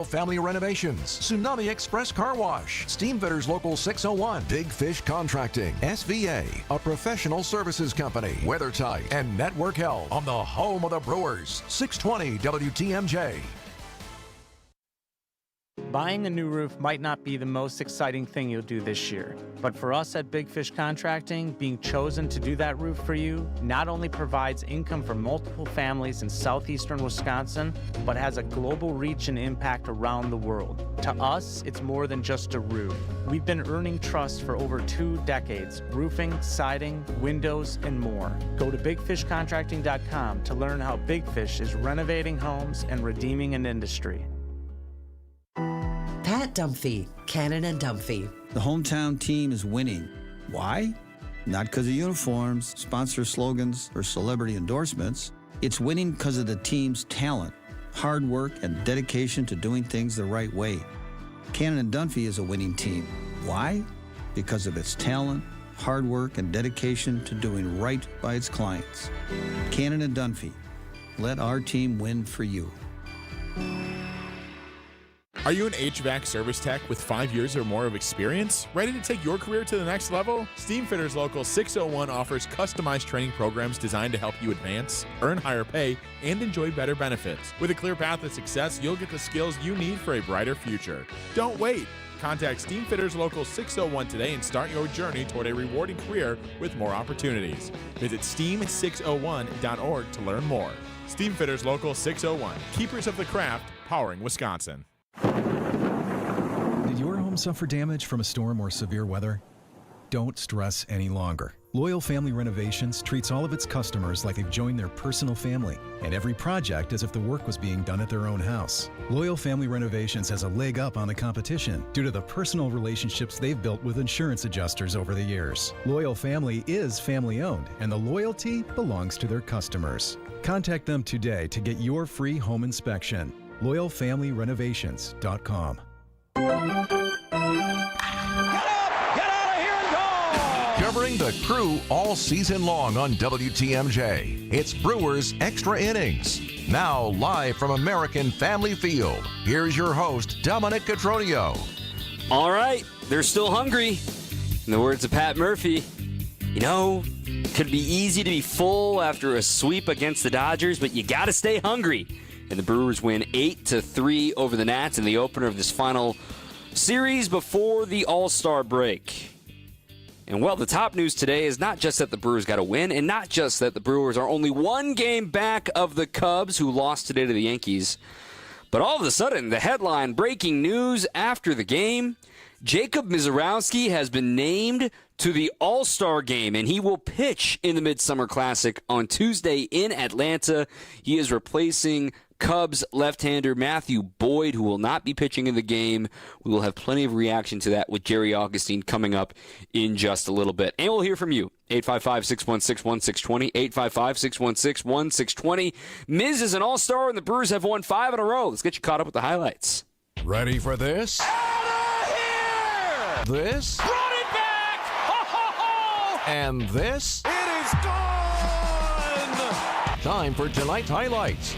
Family Renovations, Tsunami Express Car Wash, Steamfitters Local 601, Big Fish Contracting, SVA, a professional services company, WeatherTight, and Network Health on the home of the Brewers, 620 WTMJ. Buying a new roof might not be the most exciting thing you'll do this year, but for us at Big Fish Contracting, being chosen to do that roof for you not only provides income for multiple families in southeastern Wisconsin, but has a global reach and impact around the world. To us, it's more than just a roof. We've been earning trust for over 2 decades, roofing, siding, windows, and more. Go to bigfishcontracting.com to learn how Big Fish is renovating homes and redeeming an industry. Pat Dunphy, Cannon and Dunphy. The hometown team is winning. Why? Not because of uniforms, sponsor slogans, or celebrity endorsements. It's winning because of the team's talent, hard work, and dedication to doing things the right way. Cannon and Dunphy is a winning team. Why? Because of its talent, hard work, and dedication to doing right by its clients. Cannon and Dunphy. Let our team win for you. Are you an HVAC service tech with 5 years or more of experience? Ready to take your career to the next level? Steamfitters Local 601 offers customized training programs designed to help you advance, earn higher pay, and enjoy better benefits. With a clear path to success, you'll get the skills you need for a brighter future. Don't wait. Contact Steamfitters Local 601 today and start your journey toward a rewarding career with more opportunities. Visit steam601.org to learn more. Steamfitters Local 601, keepers of the craft, powering Wisconsin. Did your home suffer damage from a storm or severe weather? Don't stress any longer. Loyal Family Renovations treats all of its customers like they've joined their personal family, and every project as if the work was being done at their own house. Loyal Family Renovations has a leg up on the competition due to the personal relationships they've built with insurance adjusters over the years. Loyal Family is family-owned, and the loyalty belongs to their customers. Contact them today to get your free home inspection. LoyalFamilyRenovations.com. Covering the Crew all season long on WTMJ, it's Brewers Extra Innings. Now live from American Family Field, here's your host, Dominic Cotroneo. All right, they're still hungry. In the words of Pat Murphy, you know, could be easy to be full after a sweep against the Dodgers, but you got to stay hungry. And the Brewers win 8-3 over the Nats in the opener of this final series before the All-Star break. And, well, the top news today is not just that the Brewers got a win, and not just that the Brewers are only 1 game back of the Cubs, who lost today to the Yankees, but all of a sudden, the headline breaking news after the game, Jacob Misiorowski has been named to the All-Star game, and he will pitch in the Midsummer Classic on Tuesday in Atlanta. He is replacing Cubs left-hander Matthew Boyd, who will not be pitching in the game. We will have plenty of reaction to that with Jerry Augustine coming up in just a little bit. And we'll hear from you. 855-616-1620, 855-616-1620. Miz is an all-star, and the Brewers have won 5 in a row. Let's get you caught up with the highlights. Ready for this? Out of here! This? Run it back! Ho, ho, ho! And this? It is gone! Time for tonight's highlights.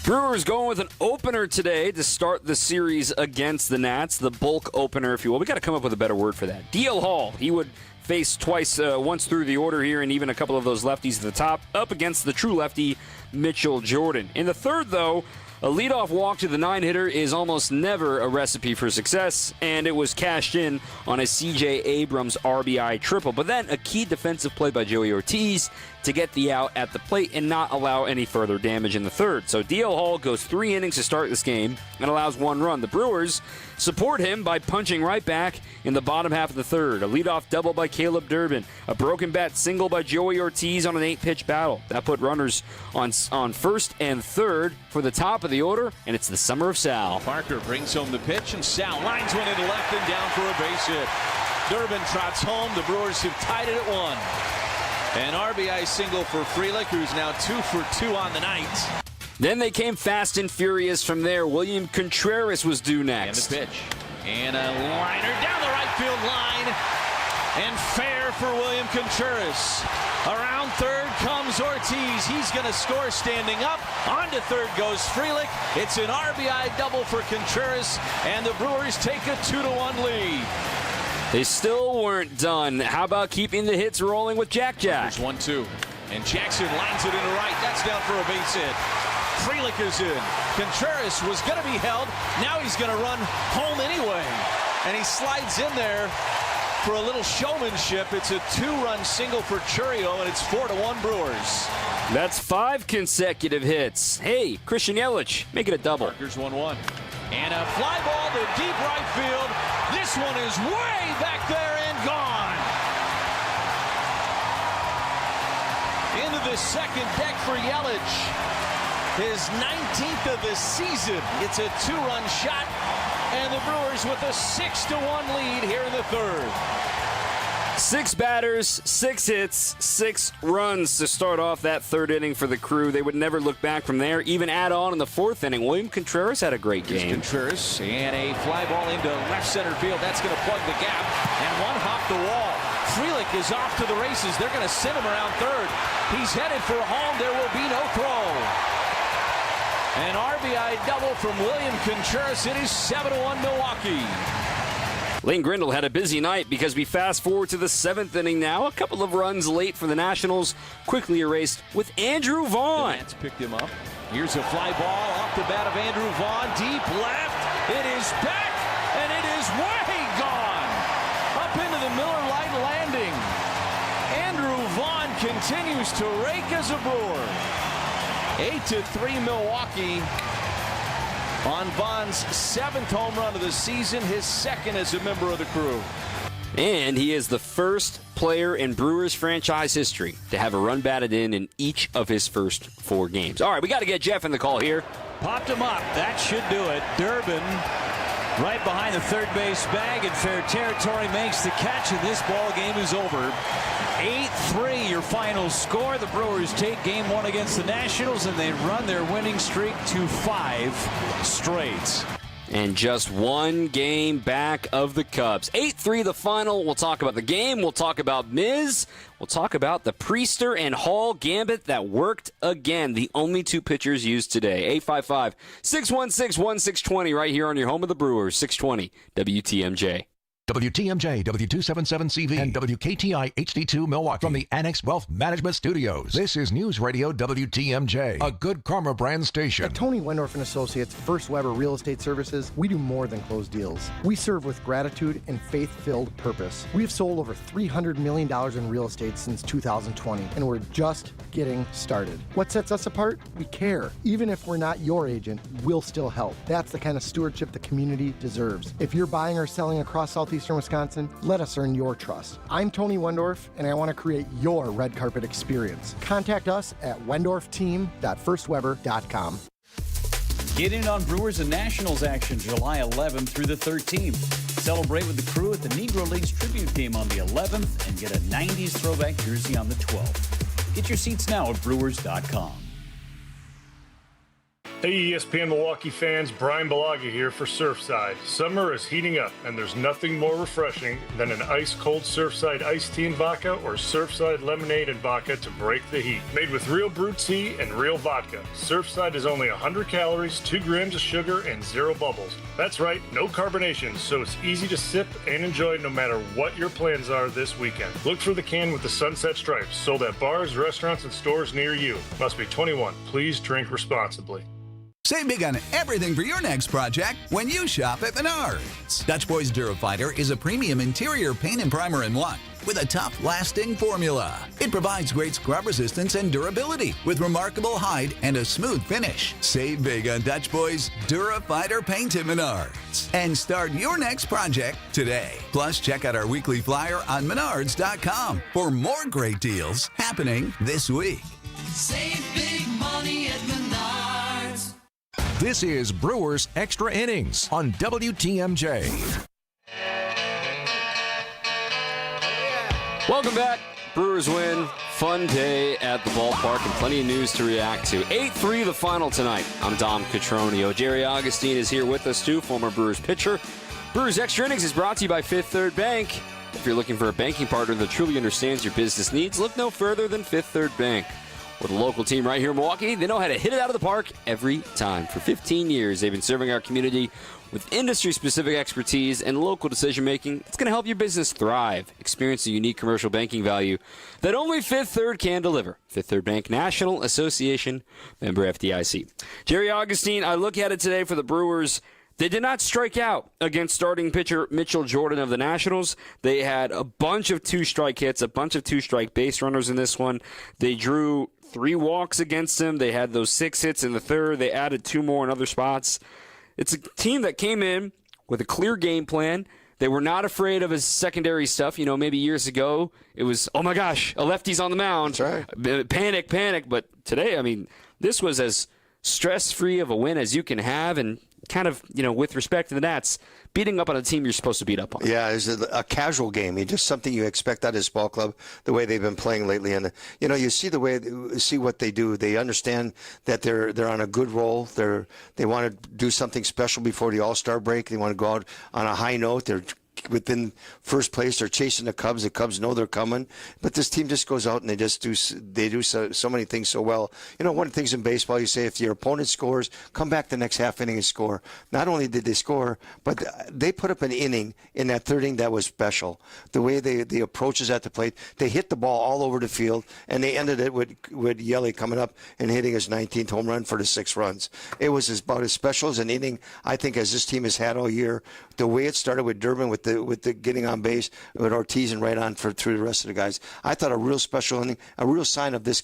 Brewers going with an opener today to start the series against the Nats, the bulk opener, if you will. We got to come up with a better word for that. DL Hall, he would face once through the order here, and even a couple of those lefties at the top, up against the true lefty, Mitchell Jordan. In the third, though, a leadoff walk to the 9-hitter is almost never a recipe for success, and it was cashed in on a C.J. Abrams RBI triple. But then a key defensive play by Joey Ortiz to get the out at the plate and not allow any further damage in the third. So DL Hall goes 3 innings to start this game and allows 1 run. The Brewers support him by punching right back in the bottom half of the third. A leadoff double by Caleb Durbin. A broken bat single by Joey Ortiz on an 8-pitch battle. That put runners on first and third for the top of the order, and it's the summer of Sal. Parker brings home the pitch, and Sal lines one into left and down for a base hit. Durbin trots home. The Brewers have tied it at 1. An RBI single for Frelick, who's now 2 for 2 on the night. Then they came fast and furious from there. William Contreras was due next. And the pitch. And a liner down the right field line. And fair here for William Contreras. Around third comes Ortiz. He's going to score standing up. On to third goes Frelick. It's an RBI double for Contreras, and the Brewers take a 2-1 lead. They still weren't done. How about keeping the hits rolling with Jack? There's 1-2. And Jackson lines it into right. That's down for a base hit. Frelick is in. Contreras was going to be held. Now he's going to run home anyway. And he slides in there for a little showmanship. It's a 2-run single for Cotroneo, and it's 4-1 Brewers. That's 5 consecutive hits. Hey, Christian Yelich, make it a double. Parker's 1-1. And a fly ball to deep right field. This one is way back there and gone. Into the second deck for Yelich. His 19th of the season. It's a 2-run shot, and the Brewers with a 6-1 lead here in the third. 6 batters, 6 hits, 6 runs to start off that third inning for the Crew. They would never look back from there, even add on in the fourth inning. William Contreras had a great game. Contreras, and a fly ball into left center field. That's going to plug the gap, and one hop the wall. Frelick is off to the races. They're going to send him around third. He's headed for home. There will be no throw. An RBI double from William Contreras. It is 7-1 Milwaukee. Lane Grindle had a busy night because we fast forward to the 7th inning now. A couple of runs late for the Nationals, quickly erased with Andrew Vaughn. The Nats picked him up. Here's a fly ball off the bat of Andrew Vaughn. Deep left. It is back, and it is way gone. Up into the Miller Lite landing. Andrew Vaughn continues to rake as a Brewer. 8-3 Milwaukee on Vaughn's 7th home run of the season, his 2nd as a member of the Crew. And he is the first player in Brewers franchise history to have a run batted in each of his first 4 games. All right, we got to get Jeff in the call here. Popped him up. That should do it. Durbin right behind the third base bag in fair territory makes the catch, and this ball game is over. 8-3 your final score. The Brewers take game 1 against the Nationals, and they run their winning streak to 5 straight. And just 1 game back of the Cubs. 8-3 the final. We'll talk about the game. We'll talk about Miz. We'll talk about the Priester and Hall gambit that worked again. The only 2 pitchers used today. 855-616-1620 right here on your home of the Brewers. 620 WTMJ. WTMJ, W277CV, and WKTI HD2 Milwaukee from the Annex Wealth Management Studios. This is News Radio WTMJ, a Good Karma brand station. At Tony Wendorf & Associates, First Weber Real Estate Services, we do more than close deals. We serve with gratitude and faith-filled purpose. We have sold over $300 million in real estate since 2020, and we're just getting started. What sets us apart? We care. Even if we're not your agent, we'll still help. That's the kind of stewardship the community deserves. If you're buying or selling across Southeastern Wisconsin, let us earn your trust. I'm Tony Wendorf, and I want to create your red carpet experience. Contact us at wendorfteam.firstweber.com. Get in on Brewers and Nationals action July 11th through the 13th. Celebrate with the Crew at the Negro Leagues tribute game on the 11th and get a 90s throwback jersey on the 12th. Get your seats now at brewers.com. Hey ESPN Milwaukee fans, Brian Balaga here for Surfside. Summer is heating up, and there's nothing more refreshing than an ice-cold Surfside iced tea and vodka or Surfside lemonade and vodka to break the heat. Made with real brewed tea and real vodka, Surfside is only 100 calories, 2 grams of sugar, and 0 bubbles. That's right, no carbonation, so it's easy to sip and enjoy no matter what your plans are this weekend. Look for the can with the sunset stripes, sold at bars, restaurants, and stores near you. Must be 21. Please drink responsibly. Save big on everything for your next project when you shop at Menards. Dutch Boys Durafighter is a premium interior paint and primer in one with a tough, lasting formula. It provides great scrub resistance and durability with remarkable hide and a smooth finish. Save big on Dutch Boys Durafighter paint at Menards and start your next project today. Plus, check out our weekly flyer on Menards.com for more great deals happening this week. Save big money at Menards. This is Brewers Extra Innings on WTMJ. Welcome back. Brewers win. Fun day at the ballpark and plenty of news to react to. 8-3 the final tonight. I'm Dom Cotroneo. Jerry Augustine is here with us too, former Brewers pitcher. Brewers Extra Innings is brought to you by Fifth Third Bank. If you're looking for a banking partner that truly understands your business needs, look no further than Fifth Third Bank. With a local team right here in Milwaukee, they know how to hit it out of the park every time. For 15 years, they've been serving our community with industry-specific expertise and local decision-making. It's going to help your business thrive. Experience the unique commercial banking value that only Fifth Third can deliver. Fifth Third Bank, National Association, member FDIC. Jerry Augustine, I look at it today for the Brewers. They did not strike out against starting pitcher Mitchell Jordan of the Nationals. They had a bunch of two-strike hits, a bunch of two-strike base runners in this one. They drew 3 walks against him. They had those 6 hits in the third. They added 2 more in other spots. It's a team that came in with a clear game plan. They were not afraid of his secondary stuff. Maybe years ago, it was, oh my gosh, a lefty's on the mound. That's right. Panic. But today, this was as stress-free of a win as you can have, and kind of, with respect to the Nats, beating up on a team you're supposed to beat up on. Yeah, it's a casual game. Just something you expect out of this ball club, the way they've been playing lately. And, you see what they do. They understand that they're on a good roll. They want to do something special before the All-Star break. They want to go out on a high note. They're within first place. They're chasing the Cubs. The Cubs know they're coming, but this team just goes out and they do so many things so well. One of the things in baseball, you say if your opponent scores, come back the next half inning and score. Not only did they score, but they put up an inning in that third inning that was special. The way the approaches at the plate, they hit the ball all over the field, and they ended it with Yelly coming up and hitting his 19th home run for the 6 runs. It was about as special as an inning, I think, as this team has had all year. The way it started with Durbin with the getting on base, with Ortiz and right on through the rest of the guys. I thought a real special inning, a real sign of this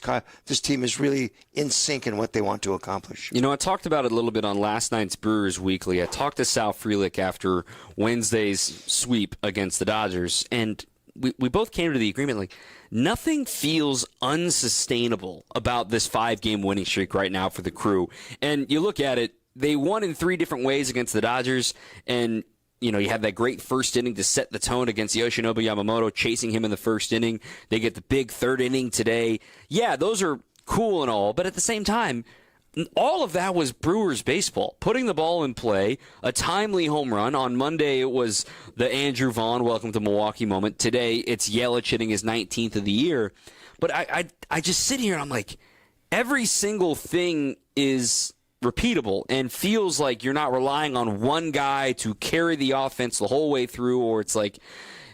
team is really in sync in what they want to accomplish. I talked about it a little bit on last night's Brewers Weekly. I talked to Sal Frelick after Wednesday's sweep against the Dodgers, and we both came to the agreement, nothing feels unsustainable about this 5-game winning streak right now for the Crew. And you look at it, they won in 3 different ways against the Dodgers, and you had that great first inning to set the tone against Yoshinobu Yamamoto, chasing him in the first inning. They get the big third inning today. Yeah, those are cool and all, but at the same time, all of that was Brewers baseball. Putting the ball in play, a timely home run. On Monday, it was the Andrew Vaughn welcome to Milwaukee moment. Today, it's Yelich hitting his 19th of the year. But I just sit here and I'm like, every single thing is repeatable and feels like you're not relying on one guy to carry the offense the whole way through, or it's like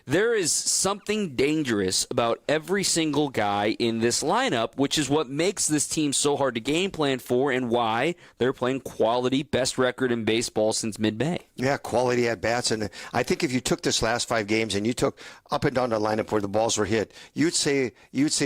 there is something dangerous about every single guy in this lineup, which is what makes this team so hard to game plan for and why they're playing quality, best record in baseball since mid-May. Yeah, quality at-bats. And I think if you took this last 5 games and you took up and down the lineup where the balls were hit, you'd say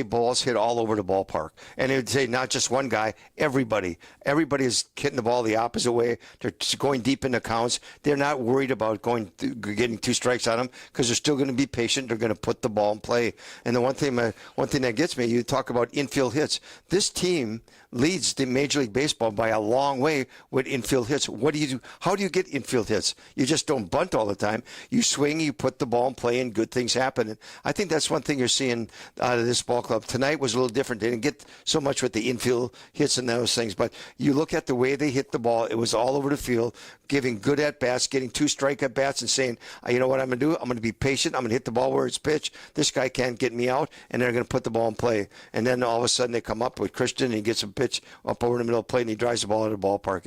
balls hit all over the ballpark. And it would say not just one guy, everybody. Everybody is hitting the ball the opposite way. They're going deep into counts. They're not worried about getting 2 strikes on them because they're still going to be patient. They're going to put the ball in play. And the one thing that gets me, you talk about infield hits. This team leads the Major League Baseball by a long way with infield hits. What do you do? How do you get infield hits? You just don't bunt all the time. You swing, you put the ball in play, and good things happen. And I think that's one thing you're seeing out of this ball club. Tonight was a little different. They didn't get so much with the infield hits and those things, but you look at the way they hit the ball, it was all over the field, giving good at-bats, getting 2 strike at-bats and saying, you know what I'm going to do? I'm going to be patient. I'm going to hit the ball where it's pitched. This guy can't get me out, and they're going to put the ball in play. And then all of a sudden they come up with Christian, and he gets a pitch up over the middle of the plate, and he drives the ball out of the ballpark.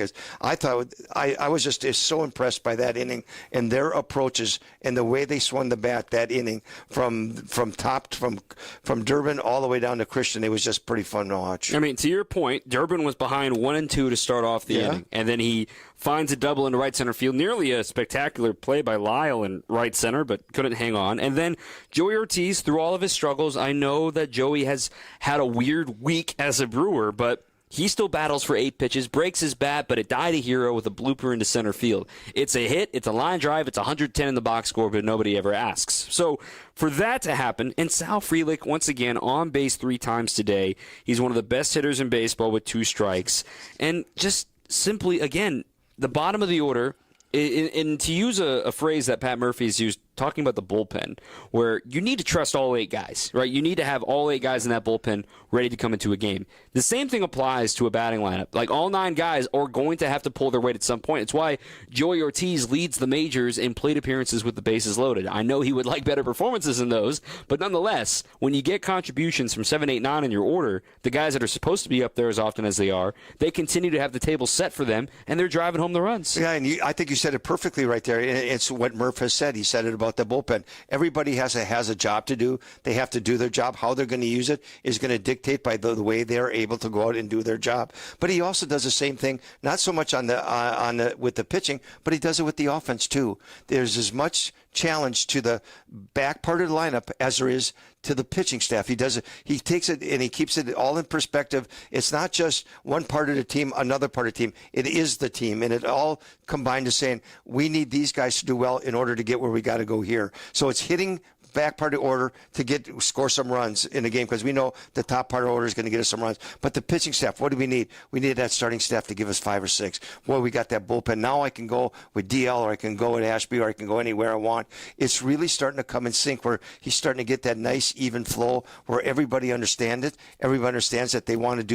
I was just so impressed by that inning and their approaches and the way they swung the bat that inning from Durbin all the way down to Christian. It was just pretty fun to watch. To your point, Durbin was behind 1-2 to start off the inning, and then he finds a double into right center field. Nearly a spectacular play by Lyle in right center, but couldn't hang on. And then Joey Ortiz, through all of his struggles, I know that Joey has had a weird week as a Brewer, but he still battles for 8 pitches, breaks his bat, but it died a hero with a blooper into center field. It's a hit, it's a line drive, it's 110 in the box score, but nobody ever asks. So for that to happen, and Sal Frelick, once again, on base 3 times today. He's one of the best hitters in baseball with 2 strikes. And just simply, again, the bottom of the order, and to use a phrase that Pat Murphy has used talking about the bullpen, where you need to trust all 8 guys, right? You need to have all 8 guys in that bullpen ready to come into a game. The same thing applies to a batting lineup. Like, all 9 guys are going to have to pull their weight at some point. It's why Joey Ortiz leads the majors in plate appearances with the bases loaded. I know he would like better performances in those, but nonetheless, when you get contributions from 7, 8, 9 in your order, the guys that are supposed to be up there as often as they are, they continue to have the table set for them, and they're driving home the runs. Yeah, and I think you said it perfectly right there. It's what Murph has said. He said it about the bullpen. Everybody has a job to do. They have to do their job. How they're going to use it is going to dictate by the way they're able to go out and do their job. But he also does the same thing, not so much with the pitching, but he does it with the offense too. There's as much challenge to the back part of the lineup as there is to the pitching staff. He does it. He takes it and he keeps it all in perspective. It's not just one part of the team, another part of the team. It is the team, and it all combined to saying we need these guys to do well in order to get where we got to go here. So it's hitting back part of the order to score some runs in the game, because we know the top part of the order is going to get us some runs. But the pitching staff, what do we need? We need that starting staff to give us 5 or 6. Well, we got that bullpen. Now I can go with DL, or I can go with Ashby, or I can go anywhere I want. It's really starting to come in sync, where he's starting to get that nice even flow where everybody understands it. Everybody understands that they want to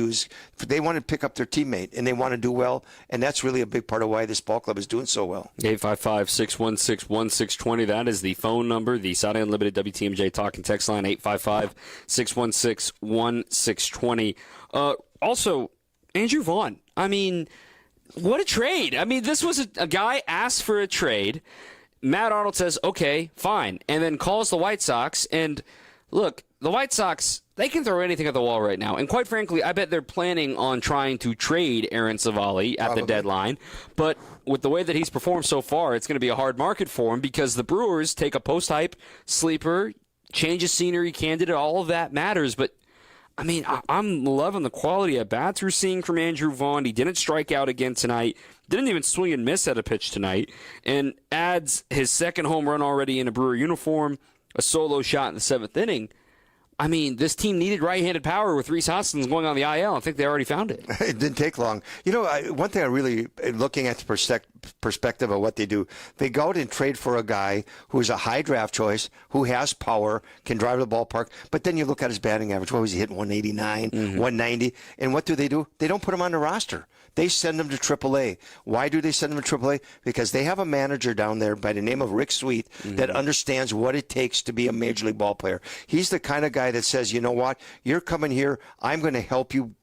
pick up their teammate, and they want to do well. And that's really a big part of why this ball club is doing so well. 855-616-1620. That is the phone number. The Saturday Unlimited WTMJ talk and text line, 855-616-1620. Also, Andrew Vaughn. I mean, what a trade. I mean, this was a guy asked for a trade. Matt Arnold says, okay, fine, and then calls the White Sox. And look, the White Sox, they can throw anything at the wall right now. And quite frankly, I bet they're planning on trying to trade Aaron Savali at the deadline. But with the way that he's performed so far, it's going to be a hard market for him, because the Brewers take a post-hype sleeper, change of scenery candidate, all of that matters. But, I mean, I'm loving the quality of bats we're seeing from Andrew Vaughn. He didn't strike out again tonight. Didn't even swing and miss at a pitch tonight. And adds his second home run already in a Brewer uniform, a solo shot in the 7th inning. I mean, this team needed right-handed power with Rhys Hoskins going on the IL. I think they already found it. It didn't take long. You know, one thing I really, looking at the perspective of what they do, they go out and trade for a guy who's a high draft choice, who has power, can drive the ballpark, but then you look at his batting average. What was he hitting, 189, 190? And what do? They don't put him on the roster. They send him to AAA. Why do they send him to AAA? Because they have a manager down there by the name of Rick Sweet that understands what it takes to be a major league ball player. He's the kind of guy that says, you know what, you're coming here, I'm going to help you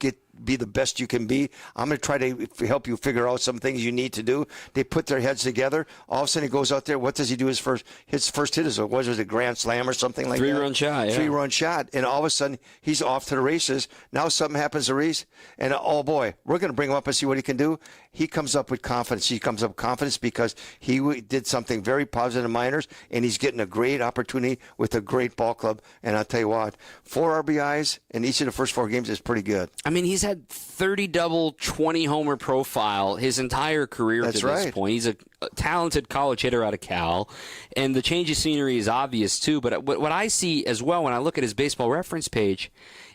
be the best you can be. I'm going to try to help you figure out some things you need to do. They put their heads together. All of a sudden he goes out there. What does he do? His first hit is was it a grand slam or something like that? 3-run shot, yeah. 3-run shot. And all of a sudden he's off to the races. Now something happens to Rhys, and oh boy, we're going to bring him up and see what he can do. He comes up with confidence. He comes up with confidence because he did something very positive in minors, and he's getting a great opportunity with a great ball club. And I'll tell you what, 4 RBIs in each of the first 4 games is pretty good. I mean, he's had 30 double, 20 homer profile his entire career to this point. He's a talented college hitter out of Cal, and the change of scenery is obvious too. But what I see as well when I look at his baseball reference page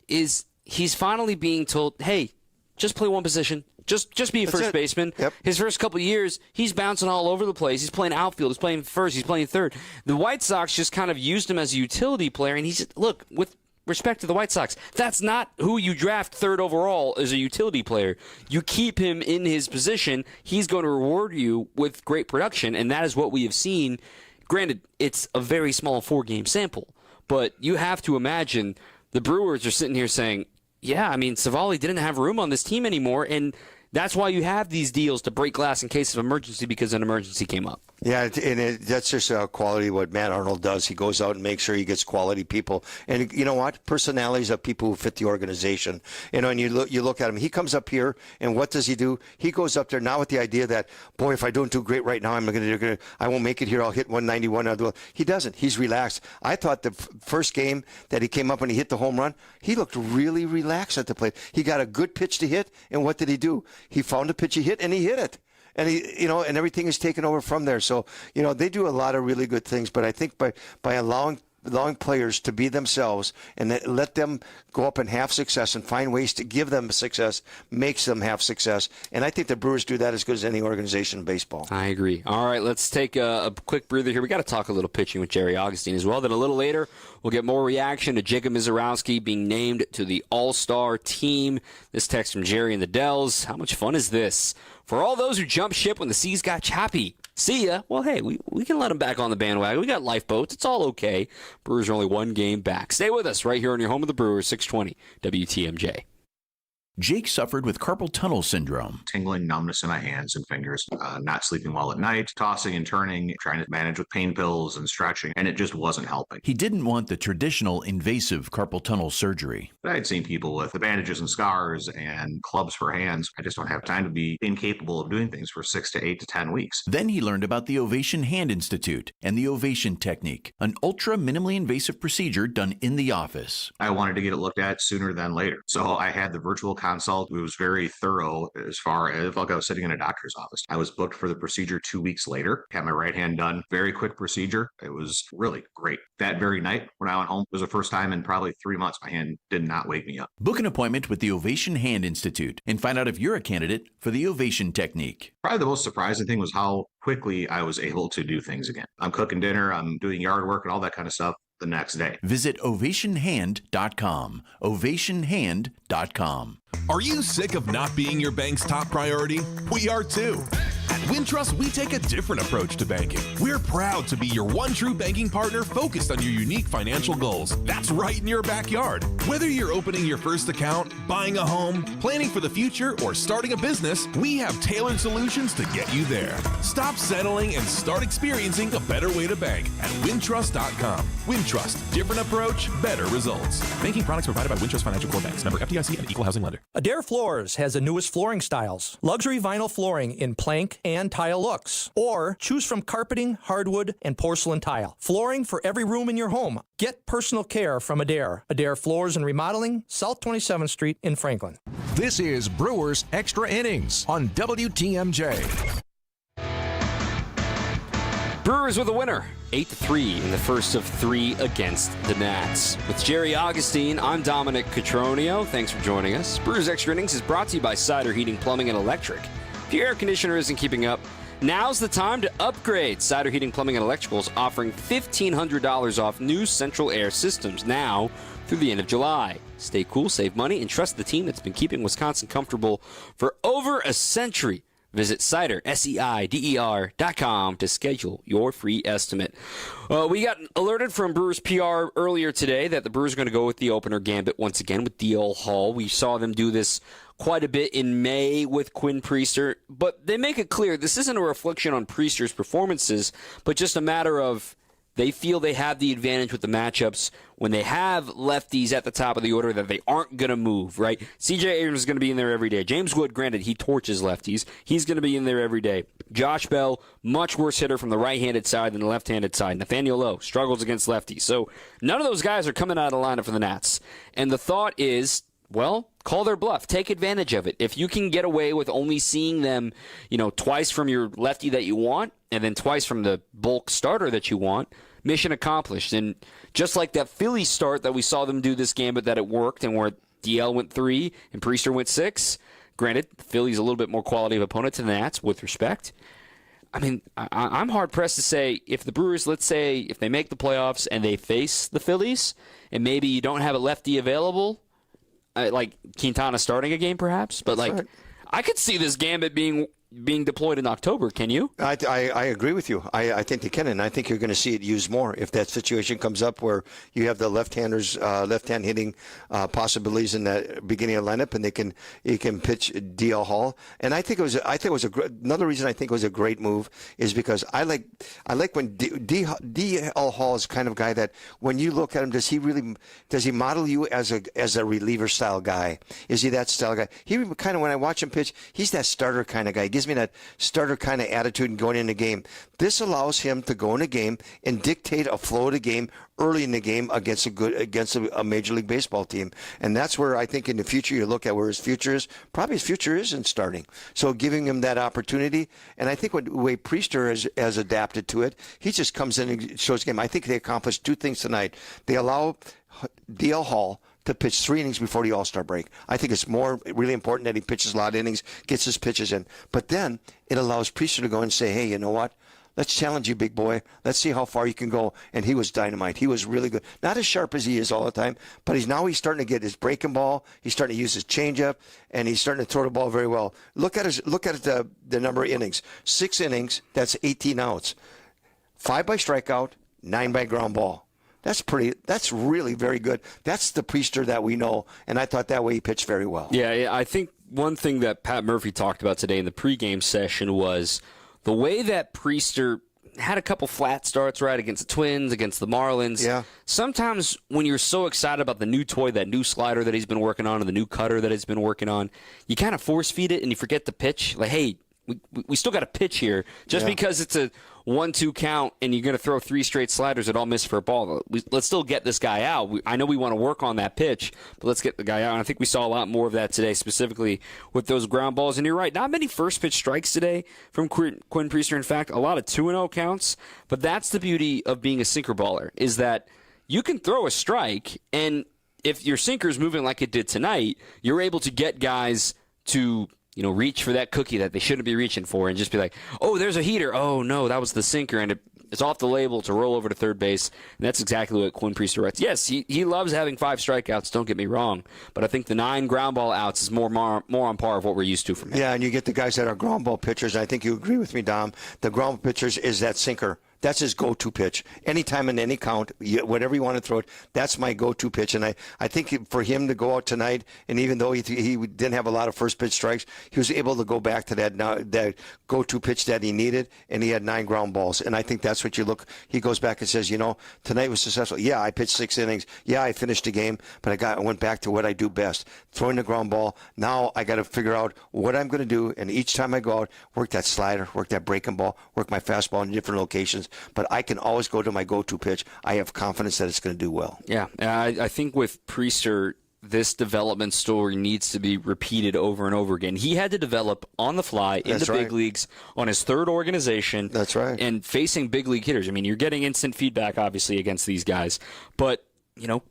is he's finally being told, hey, just play one position. Just be a first baseman. Yep. His first couple of years, he's bouncing all over the place. He's playing outfield. He's playing first. He's playing third. The White Sox just kind of used him as a utility player, and look, with respect to the White Sox, that's not who you draft 3rd overall as a utility player. You keep him in his position. He's going to reward you with great production, and that is what we have seen. Granted, it's a very small 4-game sample, but you have to imagine the Brewers are sitting here saying, yeah, I mean, Savali didn't have room on this team anymore, and that's why you have these deals to break glass in case of emergency, because an emergency came up. Yeah, and that's just quality what Matt Arnold does. He goes out and makes sure he gets quality people. And you know what? Personalities of people who fit the organization. You know, and you look at him. He comes up here, and what does he do? He goes up there now with the idea that, boy, if I don't do great right now, I won't make it here. I'll hit 191. He doesn't. He's relaxed. I thought the first game that he came up and he hit the home run, he looked really relaxed at the plate. He got a good pitch to hit, and what did he do? He found a pitch he hit, and he hit it. And and everything is taken over from there. So, they do a lot of really good things. But I think by allowing allowing players to be themselves and let them go up and have success and find ways to give them success makes them have success. And I think the Brewers do that as good as any organization in baseball. I agree. All right, let's take a quick breather here. We got to talk a little pitching with Jerry Augustine as well. Then a little later, we'll get more reaction to Jacob Mizorowski being named to the All-Star team. This text from Jerry in the Dells. How much fun is this? For all those who jumped ship when the seas got choppy, see ya. Well, hey, we can let them back on the bandwagon. We got lifeboats. It's all okay. Brewers are only one game back. Stay with us right here on your home of the Brewers, 620 WTMJ. Jake suffered with carpal tunnel syndrome. Tingling numbness in my hands and fingers, not sleeping well at night, tossing and turning, trying to manage with pain pills and stretching, and it just wasn't helping. He didn't want the traditional invasive carpal tunnel surgery. I had seen people with bandages and scars and clubs for hands. I just don't have time to be incapable of doing things for 6 to 8 to 10 weeks. Then he learned about the Ovation Hand Institute and the Ovation Technique, an ultra minimally invasive procedure done in the office. I wanted to get it looked at sooner than later. So I had the virtual consult. It was very thorough as far as like I was sitting in a doctor's office. I was booked for the procedure 2 weeks later, had my right hand done. Very quick procedure. It was really great. That very night when I went home, it was the first time in probably 3 months my hand did not wake me up. Book an appointment with the Ovation Hand Institute and find out if you're a candidate for the Ovation Technique. Probably the most surprising thing was how quickly I was able to do things again. I'm cooking dinner, I'm doing yard work and all that kind of stuff the next day. Visit ovationhand.com. ovationhand.com. Are you sick of not being your bank's top priority? We are too. At Wintrust, we take a different approach to banking. We're proud to be your one true banking partner focused on your unique financial goals. That's right in your backyard. Whether you're opening your first account, buying a home, planning for the future, or starting a business, we have tailored solutions to get you there. Stop settling and start experiencing a better way to bank at Wintrust.com. Wintrust, different approach, better results. Banking products provided by Wintrust Financial Corp Banks. Member FDIC and Equal Housing Lender. Adair Floors has the newest flooring styles. Luxury vinyl flooring in plank and tile looks. Or choose from carpeting, hardwood, and porcelain tile. Flooring for every room in your home. Get personal care from Adair. Adair Floors and Remodeling, South 27th Street in Franklin. This is Brewers Extra Innings on WTMJ. Brewers with a winner, 8-3 in the first of 3 against the Nats. With Jerry Augustine, I'm Dominic Cotroneo. Thanks for joining us. Brewers Extra Innings is brought to you by Cider Heating, Plumbing, and Electric. If your air conditioner isn't keeping up, now's the time to upgrade. Cider Heating, Plumbing, and Electricals offering $1,500 off new central air systems now through the end of July. Stay cool, save money, and trust the team that's been keeping Wisconsin comfortable for over a century. Visit Cider, SEIDER.com to schedule your free estimate. We got alerted from Brewers PR earlier today that the Brewers are going to go with the opener gambit once again with DL Hall. We saw them do this quite a bit in May with Quinn Priester, but they make it clear this isn't a reflection on Priester's performances, but just a matter of they feel they have the advantage with the matchups when they have lefties at the top of the order that they aren't going to move, right? C.J. Abrams is going to be in there every day. James Wood, granted, he torches lefties. He's going to be in there every day. Josh Bell, much worse hitter from the right-handed side than the left-handed side. Nathaniel Lowe struggles against lefties. So none of those guys are coming out of the lineup for the Nats. And the thought is, well, call their bluff. Take advantage of it. If you can get away with only seeing them, twice from your lefty that you want and then twice from the bulk starter that you want, mission accomplished. And just like that Phillies start that we saw them do this game, but that it worked and where DL went 3 and Priester went 6, granted, Phillies a little bit more quality of opponent to the Nats with respect. I mean, I'm hard-pressed to say if the Brewers, let's say, if they make the playoffs and they face the Phillies and maybe you don't have a lefty available, like Quintana starting a game perhaps, but right. I could see this gambit being deployed in October. Can you? I agree with you. I think they can, and I think you're going to see it used more if that situation comes up where you have the left-handers, left-hand hitting possibilities in that beginning of lineup, and you can pitch DL Hall. And I think it was another reason I think it was a great move is because I like when DL Hall is kind of guy that when you look at him, does he model you as a reliever style guy? Is he that style guy? He kind of, when I watch him pitch, he's that starter kind of guy. He gives gives me that starter kind of attitude and going in the game. This allows him to go in a game and dictate a flow of the game early in the game against a Major League Baseball team. And that's where I think in the future you look at where his future is. Probably his future isn't starting. So giving him that opportunity. And I think the way Priester has adapted to it, he just comes in and shows game. I think they accomplished two things tonight. They allow D.L. Hall to pitch 3 innings before the All-Star break. I think it's really important that he pitches a lot of innings, gets his pitches in. But then it allows Priester to go and say, hey, you know what? Let's challenge you, big boy. Let's see how far you can go. And he was dynamite. He was really good. Not as sharp as he is all the time, but he's starting to get his breaking ball. He's starting to use his changeup, and he's starting to throw the ball very well. Look at the number of innings. 6 innings, that's 18 outs. 5 by strikeout, 9 by ground ball. That's really very good. That's the Priester that we know, and I thought that way he pitched very well. Yeah, I think one thing that Pat Murphy talked about today in the pregame session was the way that Priester had a couple flat starts, right, against the Twins, against the Marlins. Yeah. Sometimes when you're so excited about the new toy, that new slider that he's been working on, and the new cutter that he's been working on, you kind of force feed it and you forget to pitch. Like, hey, we still got to pitch here. Just because it's a 1-2 count and you're going to throw 3 straight sliders that all miss for a ball, let's still get this guy out. I know we want to work on that pitch, but let's get the guy out. And I think we saw a lot more of that today, specifically with those ground balls. And you're right, not many first pitch strikes today from Quinn Priester. In fact, a lot of 2-0 counts. But that's the beauty of being a sinker baller, is that you can throw a strike, and if your sinker's moving like it did tonight, you're able to get guys to reach for that cookie that they shouldn't be reaching for and just be like, oh, there's a heater. Oh, no, that was the sinker. And it's off the label to roll over to third base. And that's exactly what Quinn Priester writes. Yes, he loves having 5 strikeouts, don't get me wrong. But I think the 9 ground ball outs is more on par of what we're used to from him. Yeah, and you get the guys that are ground ball pitchers. I think you agree with me, Dom. The ground ball pitchers is that sinker. That's his go-to pitch. Anytime in any count, whatever you want to throw it, that's my go-to pitch. And I think for him to go out tonight, and even though he didn't have a lot of first pitch strikes, he was able to go back to that go-to pitch that he needed, and he had 9 ground balls. And I think that's what you look. He goes back and says, tonight was successful. Yeah, I pitched 6 innings. Yeah, I finished the game, but I went back to what I do best, throwing the ground ball. Now I got to figure out what I'm going to do, and each time I go out, work that slider, work that breaking ball, work my fastball in different locations. But I can always go to my go-to pitch. I have confidence that it's going to do well. Yeah, I think with Priester, this development story needs to be repeated over and over again. He had to develop on the fly in the big leagues on his 3rd organization. That's right. And facing big league hitters. I mean, you're getting instant feedback, obviously, against these guys. But,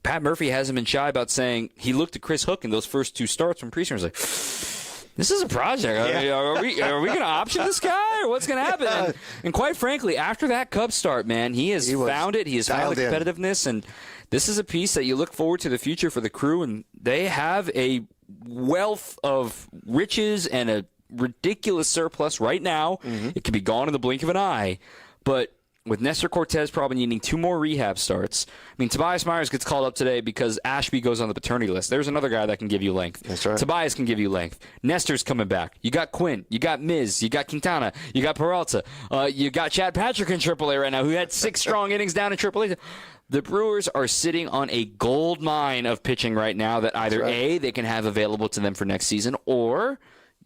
Pat Murphy hasn't been shy about saying he looked at Chris Hook in those first 2 starts from Priester and was like, this is a project. Are we going to option this guy, or what's going to happen? And quite frankly, after that Cubs start, man, he has found it. He has found the competitiveness, and this is a piece that you look forward to the future for the Crew, and they have a wealth of riches and a ridiculous surplus right now. Mm-hmm. It could be gone in the blink of an eye, but with Nestor Cortez probably needing 2 more rehab starts. I mean, Tobias Myers gets called up today because Ashby goes on the paternity list. There's another guy that can give you length. That's right. Tobias can give you length. Nestor's coming back. You got Quinn. You got Miz. You got Quintana. You got Peralta. You got Chad Patrick in AAA right now, who had 6 strong innings down in AAA. The Brewers are sitting on a gold mine of pitching right now that either A, they can have available to them for next season, or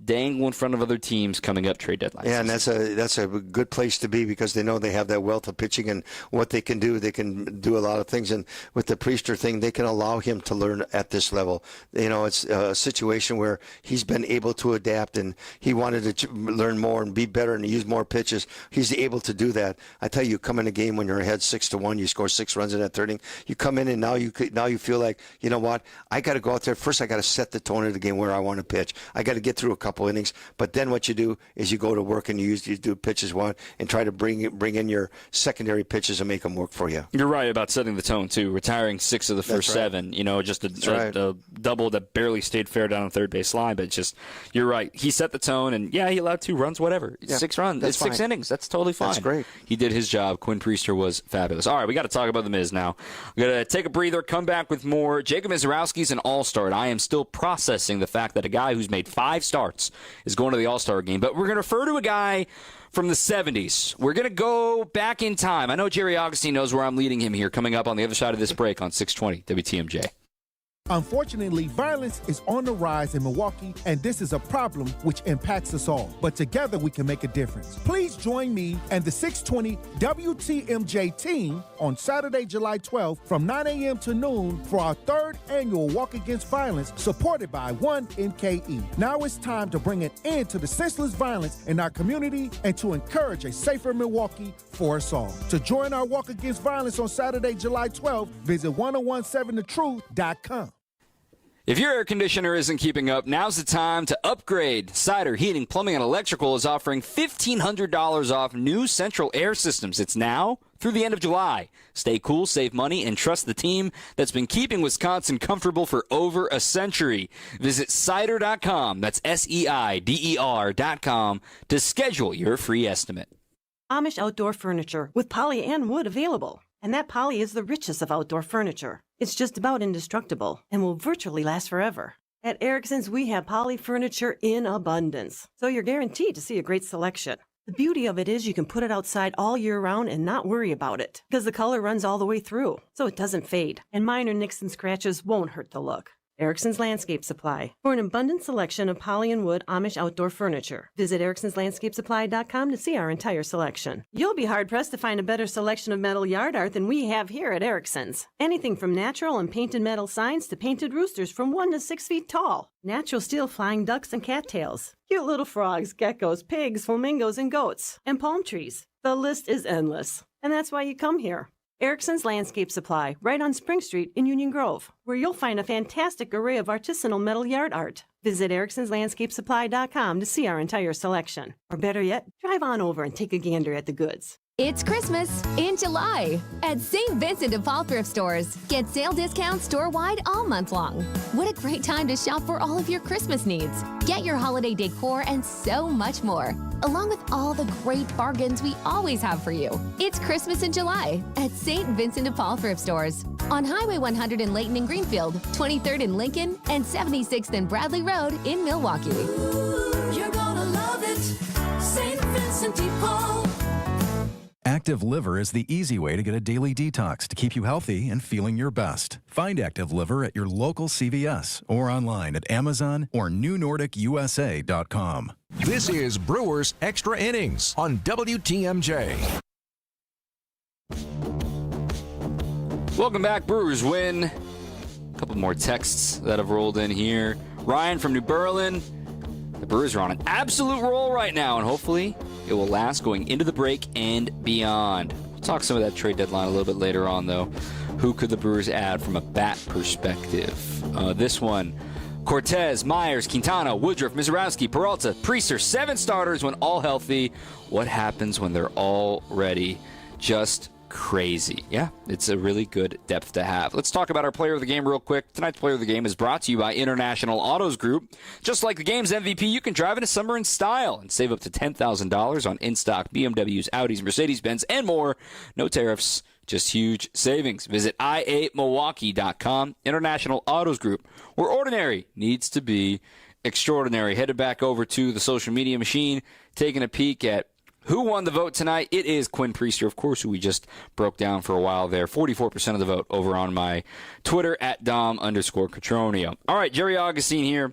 dangle in front of other teams coming up trade deadline. Yeah, and that's a good place to be because they know they have that wealth of pitching and what they can do. They can do a lot of things, and with the Priester thing, they can allow him to learn at this level. It's a situation where he's been able to adapt, and he wanted to learn more and be better and use more pitches. He's able to do that. I tell you, come in a game when you're ahead 6-1, you score 6 runs in that 3rd inning. You come in and now you feel like, you know what? I got to go out there first. I got to set the tone of the game where I want to pitch. I got to get through a couple innings, but then what you do is you go to work and you do pitches one and try to bring in your secondary pitches and make them work for you. You're right about setting the tone too. Retiring 6 of the first 7, just a double that barely stayed fair down on third base line, but just you're right. He set the tone, and he allowed 2 runs, whatever. 6 runs. It's 6 innings. That's totally fine. That's great. He did his job. Quinn Priester was fabulous. All right, we got to talk about the Miz now. We're gonna take a breather, come back with more. Jacob Mizorowski's an all-star, and I am still processing the fact that a guy who's made 5 starts is going to the All-Star game. But we're going to refer to a guy from the 70s. We're going to go back in time. I know Jerry Augustine knows where I'm leading him here, coming up on the other side of this break on 620 WTMJ. Unfortunately, violence is on the rise in Milwaukee, and this is a problem which impacts us all. But together we can make a difference. Please join me and the 620 WTMJ team on Saturday, July 12th from 9 a.m. to noon for our 3rd annual Walk Against Violence, supported by 1MKE. Now it's time to bring an end to the senseless violence in our community and to encourage a safer Milwaukee for us all. To join our Walk Against Violence on Saturday, July 12th, visit 1017thetruth.com. If your air conditioner isn't keeping up, now's the time to upgrade. Cider Heating, Plumbing, and Electrical is offering $1,500 off new central air systems. It's now through the end of July. Stay cool, save money, and trust the team that's been keeping Wisconsin comfortable for over a century. Visit Cider.com, that's SEIDER.com, to schedule your free estimate. Amish outdoor furniture with poly and wood available. And that poly is the richest of outdoor furniture. It's just about indestructible and will virtually last forever. At Erickson's, we have poly furniture in abundance, so you're guaranteed to see a great selection. The beauty of it is you can put it outside all year round and not worry about it, because the color runs all the way through, so it doesn't fade, and minor nicks and scratches won't hurt the look. Erickson's Landscape Supply. For an abundant selection of poly and wood Amish outdoor furniture, visit ericksonslandscapesupply.com to see our entire selection. You'll be hard-pressed to find a better selection of metal yard art than we have here at Erickson's. Anything from natural and painted metal signs to painted roosters from 1 to 6 feet tall. Natural steel flying ducks and cattails. Cute little frogs, geckos, pigs, flamingos, and goats. And palm trees. The list is endless. And that's why you come here. Erickson's Landscape Supply, right on Spring Street in Union Grove, where you'll find a fantastic array of artisanal metal yard art. Visit ericksonslandscapesupply.com to see our entire selection. Or better yet, drive on over and take a gander at the goods. It's Christmas in July at St. Vincent de Paul Thrift Stores. Get sale discounts store-wide all month long. What a great time to shop for all of your Christmas needs. Get your holiday decor and so much more, along with all the great bargains we always have for you. It's Christmas in July at St. Vincent de Paul Thrift Stores on Highway 100 in Layton and Greenfield, 23rd in Lincoln, and 76th and Bradley Road in Milwaukee. You're gonna love it, St. Vincent de Paul. Active Liver is the easy way to get a daily detox to keep you healthy and feeling your best. Find Active Liver at your local CVS or online at Amazon or NewNordicUSA.com. This is Brewers Extra Innings on WTMJ. Welcome back. Brewers win. A couple more texts that have rolled in here. Ryan from New Berlin. The Brewers are on an absolute roll right now, and hopefully it will last going into the break and beyond. We'll talk some of that trade deadline a little bit later on, though. Who could the Brewers add from a bat perspective? This one, Cortez, Myers, Quintana, Woodruff, Mizorowski, Peralta, Priester, 7 starters when all healthy. What happens when they're all ready? Just crazy. Yeah, it's a really good depth to have. Let's talk about our player of the game real quick. Tonight's player of the game is brought to you by International Autos Group. Just like the game's MVP, you can drive into summer in style and save up to $10,000 on in-stock BMWs, Audis, Mercedes-Benz, and more. No tariffs, just huge savings. Visit i8milwaukee.com. International Autos Group, where ordinary needs to be extraordinary. Headed back over to the social media machine, taking a peek at who won the vote tonight. It is Quinn Priester, of course, who we just broke down for a while there. 44% of the vote over on my Twitter at Dom_Cotroneo. All right, Jerry Augustine here.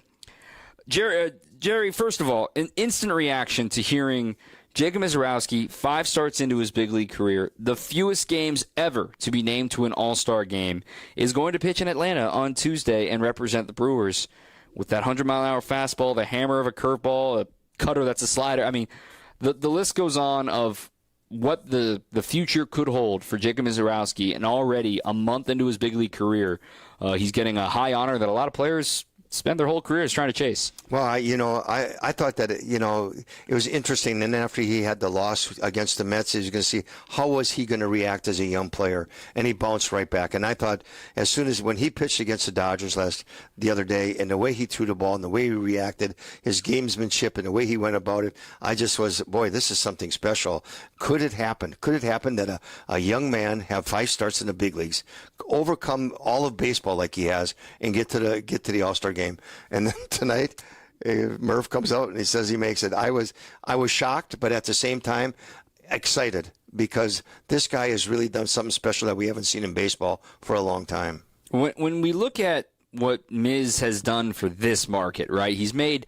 Jerry, first of all, an instant reaction to hearing Jacob Mizorowski, 5 starts into his big league career, the fewest games ever to be named to an All-Star game, is going to pitch in Atlanta on Tuesday and represent the Brewers with that 100-mile-an-hour fastball, the hammer of a curveball, a cutter that's a slider. I mean, the list goes on of what the future could hold for Jacob Mizorowski, and already a month into his big league career, he's getting a high honor that a lot of players spend their whole careers trying to chase. Well, I thought that, it was interesting. And after he had the loss against the Mets, he was going to see how was he going to react as a young player. And he bounced right back. And I thought as soon as when he pitched against the Dodgers the other day, and the way he threw the ball and the way he reacted, his gamesmanship and the way he went about it, I just was, boy, this is something special. Could it happen? Could it happen that a young man have 5 starts in the big leagues, overcome all of baseball like he has, and get to the All-Star game? And then tonight, Murph comes out and he says he makes it. I was shocked, but at the same time, excited, because this guy has really done something special that we haven't seen in baseball for a long time. When we look at what Miz has done for this market, right? He's made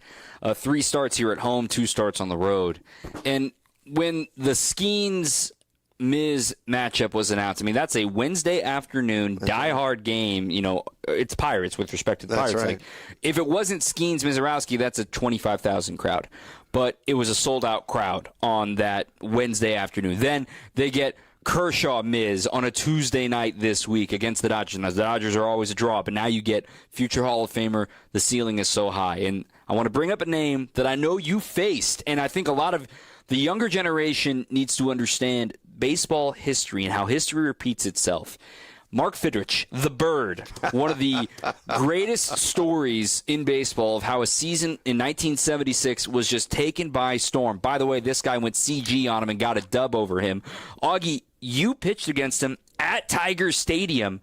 3 starts here at home, 2 starts on the road. And when the Skeens Miz matchup was announced, I mean, that's a Wednesday afternoon diehard game. You know, it's Pirates with respect to the Pirates. Right. Like, if it wasn't Skeens Mizorowski, that's a 25,000 crowd. But it was a sold-out crowd on that Wednesday afternoon. Then they get Kershaw Miz on a Tuesday night this week against the Dodgers. Now, the Dodgers are always a draw, but now you get future Hall of Famer. The ceiling is so high. And I want to bring up a name that I know you faced, and I think a lot of the younger generation needs to understand baseball history and how history repeats itself. Mark Fidrych, the Bird, one of the greatest stories in baseball of how a season in 1976 was just taken by storm. By the way, this guy went CG on him and got a dub over him. Augie, you pitched against him at Tiger Stadium,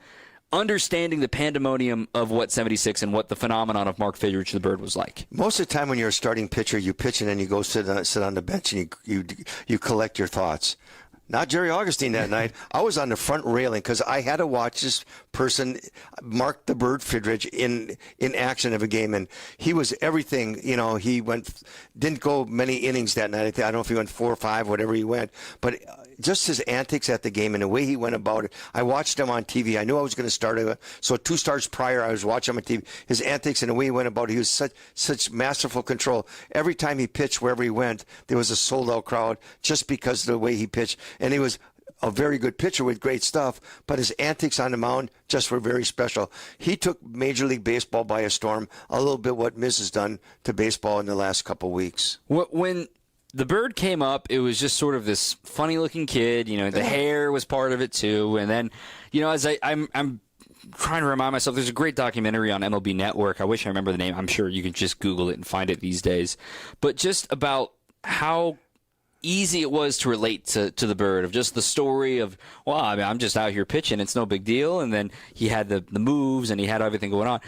understanding the pandemonium of what 76 and what the phenomenon of Mark Fidrych, the Bird, was like. Most of the time when you're a starting pitcher, you pitch and then you go sit on the bench and you collect your thoughts. Not Jerry Augustine that night. I was on the front railing because I had to watch this person, Mark the Bird Fidrych, in action of a game, and he was everything. You know, he didn't go many innings that night. I don't know if he went 4 or 5, whatever he went, but just his antics at the game and the way he went about it. I watched him on TV. I knew I was going to start it. So 2 starts prior, I was watching him on TV. His antics and the way he went about it, he was such masterful control. Every time he pitched, wherever he went, there was a sold-out crowd just because of the way he pitched. And he was a very good pitcher with great stuff, but his antics on the mound just were very special. He took Major League Baseball by a storm, a little bit what Miz has done to baseball in the last couple weeks. When the Bird came up, it was just sort of this funny-looking kid. You know, the hair was part of it too. And then, you know, as I'm trying to remind myself, there's a great documentary on MLB Network. I wish I remember the name. I'm sure you can just Google it and find it these days. But just about how easy it was to relate to the Bird, of just the story of, well, I mean, I'm just out here pitching. It's no big deal. And then he had the moves and he had everything going on.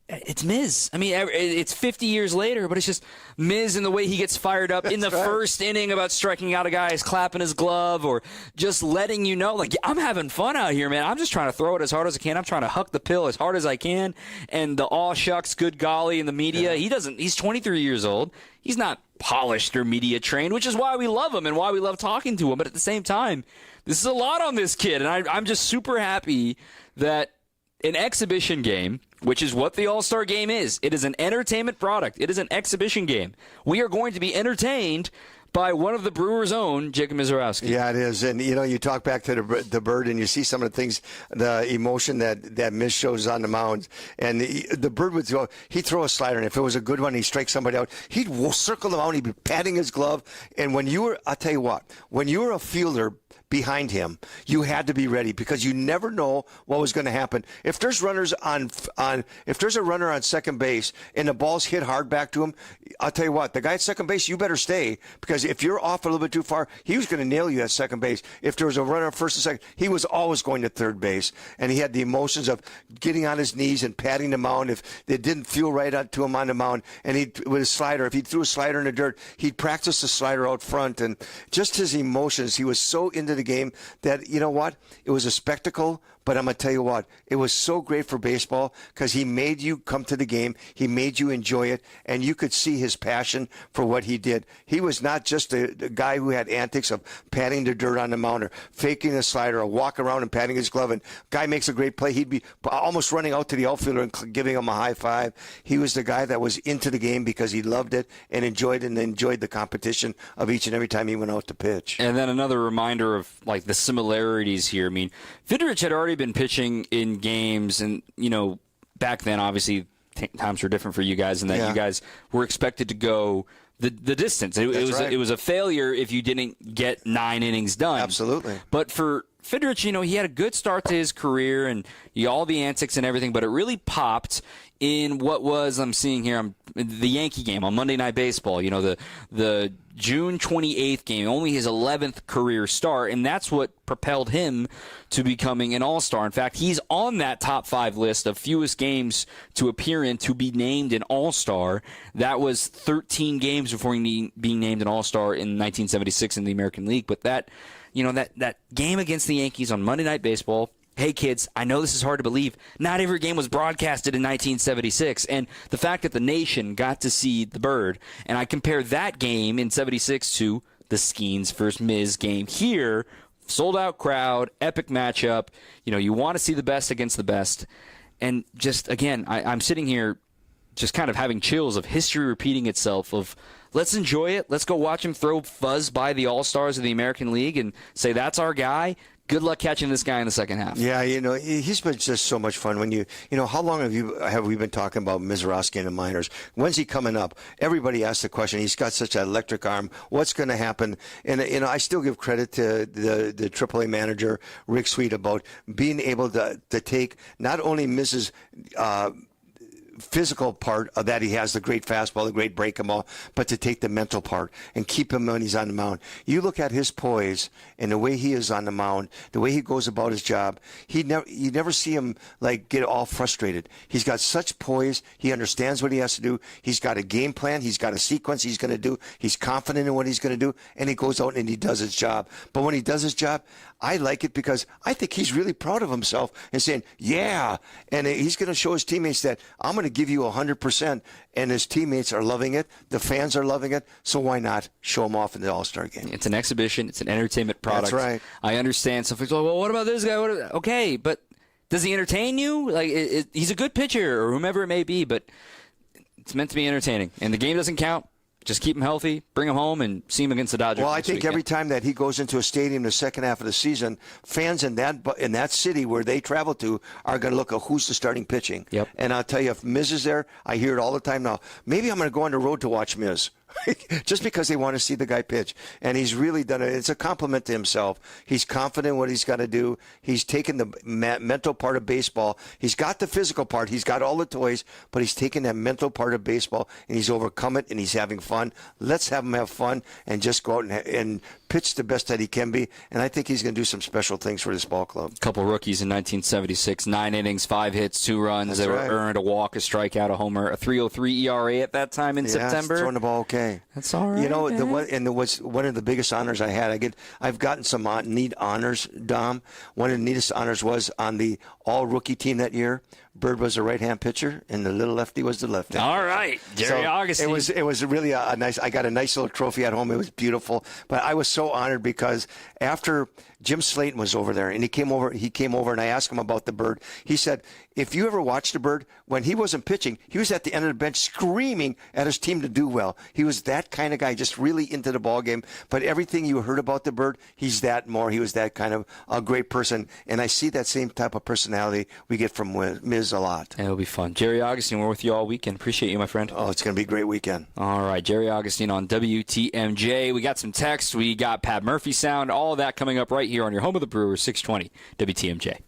It's Miz. I mean, it's 50 years later, but it's just Miz and the way he gets fired up in the first inning about striking out a guy, he's clapping his glove, or just letting you know, like, I'm having fun out here, man. I'm just trying to throw it as hard as I can. I'm trying to huck the pill as hard as I can. And the aw shucks, good golly in the media. He's 23 years old. He's not polished or media trained, which is why we love him and why we love talking to him. But at the same time, this is a lot on this kid. And I'm just super happy that an exhibition game, which is what the All-Star Game is. It is an entertainment product. It is an exhibition game. We are going to be entertained by one of the Brewers' own, Jacob Mizorowski. Yeah, it is. And, you know, you talk back to the Bird and you see some of the things, the emotion that Miz shows on the mound. And the Bird would go, he'd throw a slider, and if it was a good one, he'd strike somebody out. He'd circle the mound, he'd be patting his glove. And I'll tell you what, when you were a fielder behind him, you had to be ready because you never know what was going to happen. If there's runners if there's a runner on second base and the ball's hit hard back to him, I'll tell you what, the guy at second base, you better stay, because if you're off a little bit too far, he was going to nail you at second base. If there was a runner first and second, he was always going to third base, and he had the emotions of getting on his knees and patting the mound if it didn't feel right to him on the mound. And with his slider, if he threw a slider in the dirt, he'd practice the slider out front, and just his emotions. He was so into the game that, you know what, it was a spectacle. But I'm going to tell you what, it was so great for baseball because he made you come to the game. He made you enjoy it, and you could see his passion for what he did. He was not just a guy who had antics of patting the dirt on the mound or faking a slider or walking around and patting his glove. And guy makes a great play, he'd be almost running out to the outfielder and giving him a high five. He was the guy that was into the game because he loved it and enjoyed the competition of each and every time he went out to pitch. And then another reminder of, like, the similarities here. I mean, Fidrych had already been pitching in games, and, you know, back then obviously times were different for you guys, and that you guys were expected to go the distance. It was a failure if you didn't get 9 innings done. Absolutely. But for Fidrych, you know, he had a good start to his career and all the antics and everything, but it really popped in what was, I'm seeing here, the Yankee game on Monday Night Baseball. You know, the June 28th game, only his 11th career start, and that's what propelled him to becoming an All-Star. In fact, he's on that top 5 list of fewest games to appear in to be named an All-Star. That was 13 games before being named an All-Star in 1976 in the American League. But that game against the Yankees on Monday Night Baseball, hey, kids, I know this is hard to believe. Not every game was broadcasted in 1976. And the fact that the nation got to see the Bird, and I compare that game in 76 to the Skeens versus Miz game here, sold-out crowd, epic matchup. You want to see the best against the best. And just, again, I'm sitting here just kind of having chills of history repeating itself of let's enjoy it. Let's go watch him throw fuzz by the All-Stars of the American League and say that's our guy. Good luck catching this guy in the second half. Yeah, he's been just so much fun. When how long have we been talking about Mizorowski in the minors? When's he coming up? Everybody asks the question. He's got such an electric arm. What's going to happen? And I still give credit to the AAA manager Rick Sweet about being able to take not only Miz's physical part of that, he has the great fastball, the great breaking ball, but to take the mental part and keep him when he's on the mound. You look at his poise and the way he is on the mound, the way he goes about his job. You never see him get all frustrated. He's got such poise. He understands what he has to do. He's got a game plan. He's got a sequence he's going to do. He's confident in what he's going to do, and he goes out and he does his job. But when he does his job, I like it because I think he's really proud of himself and saying, yeah, and he's going to show his teammates that I'm going to give you 100%, and his teammates are loving it. The fans are loving it, so why not show him off in the All-Star game? It's an exhibition. It's an entertainment product. That's right. I understand. Some folks are like, well, what about this guy? Okay, but does he entertain you? He's a good pitcher or whomever it may be, but it's meant to be entertaining, and the game doesn't count. Just keep him healthy, bring him home, and see him against the Dodgers. Well, I think every time that he goes into a stadium the second half of the season, fans in that city where they travel to are going to look at who's the starting pitching. Yep. And I'll tell you, if Miz is there, I hear it all the time now. Maybe I'm going to go on the road to watch Miz. Just because they want to see the guy pitch. And he's really done it. It's a compliment to himself. He's confident in what he's got to do. He's taken the mental part of baseball. He's got the physical part. He's got all the toys, but he's taken that mental part of baseball, and he's overcome it, and he's having fun. Let's have him have fun and just go out and pitch the best that he can be. And I think he's going to do some special things for this ball club. A couple rookies in 1976, 9 innings, 5 hits, 2 runs. That's they were right. earned a walk, a strikeout, a homer, a 3.03 ERA at that time in September. Throwing the ball okay. That's all right. One of the biggest honors I had. I've gotten some neat honors, Dom. One of the neatest honors was on the all-rookie team that year. Bird was a right-hand pitcher, and the little lefty was the left-hand. All right, Jerry Augustine. It was really a nice. I got a nice little trophy at home. It was beautiful, but I was so honored because after Jim Slayton was over there, and he came over, and I asked him about the Bird. He said, if you ever watched the Bird, when he wasn't pitching, he was at the end of the bench screaming at his team to do well. He was that kind of guy, just really into the ball game. But everything you heard about the Bird, he's that more. He was that kind of a great person, and I see that same type of personality we get from Miz a lot. It'll be fun. Jerry Augustine, we're with you all weekend. Appreciate you, my friend. Oh, it's going to be a great weekend. All right, Jerry Augustine on WTMJ. We got some text. We got Pat Murphy sound. All of that coming up right here on your home of the Brewers, 620 WTMJ.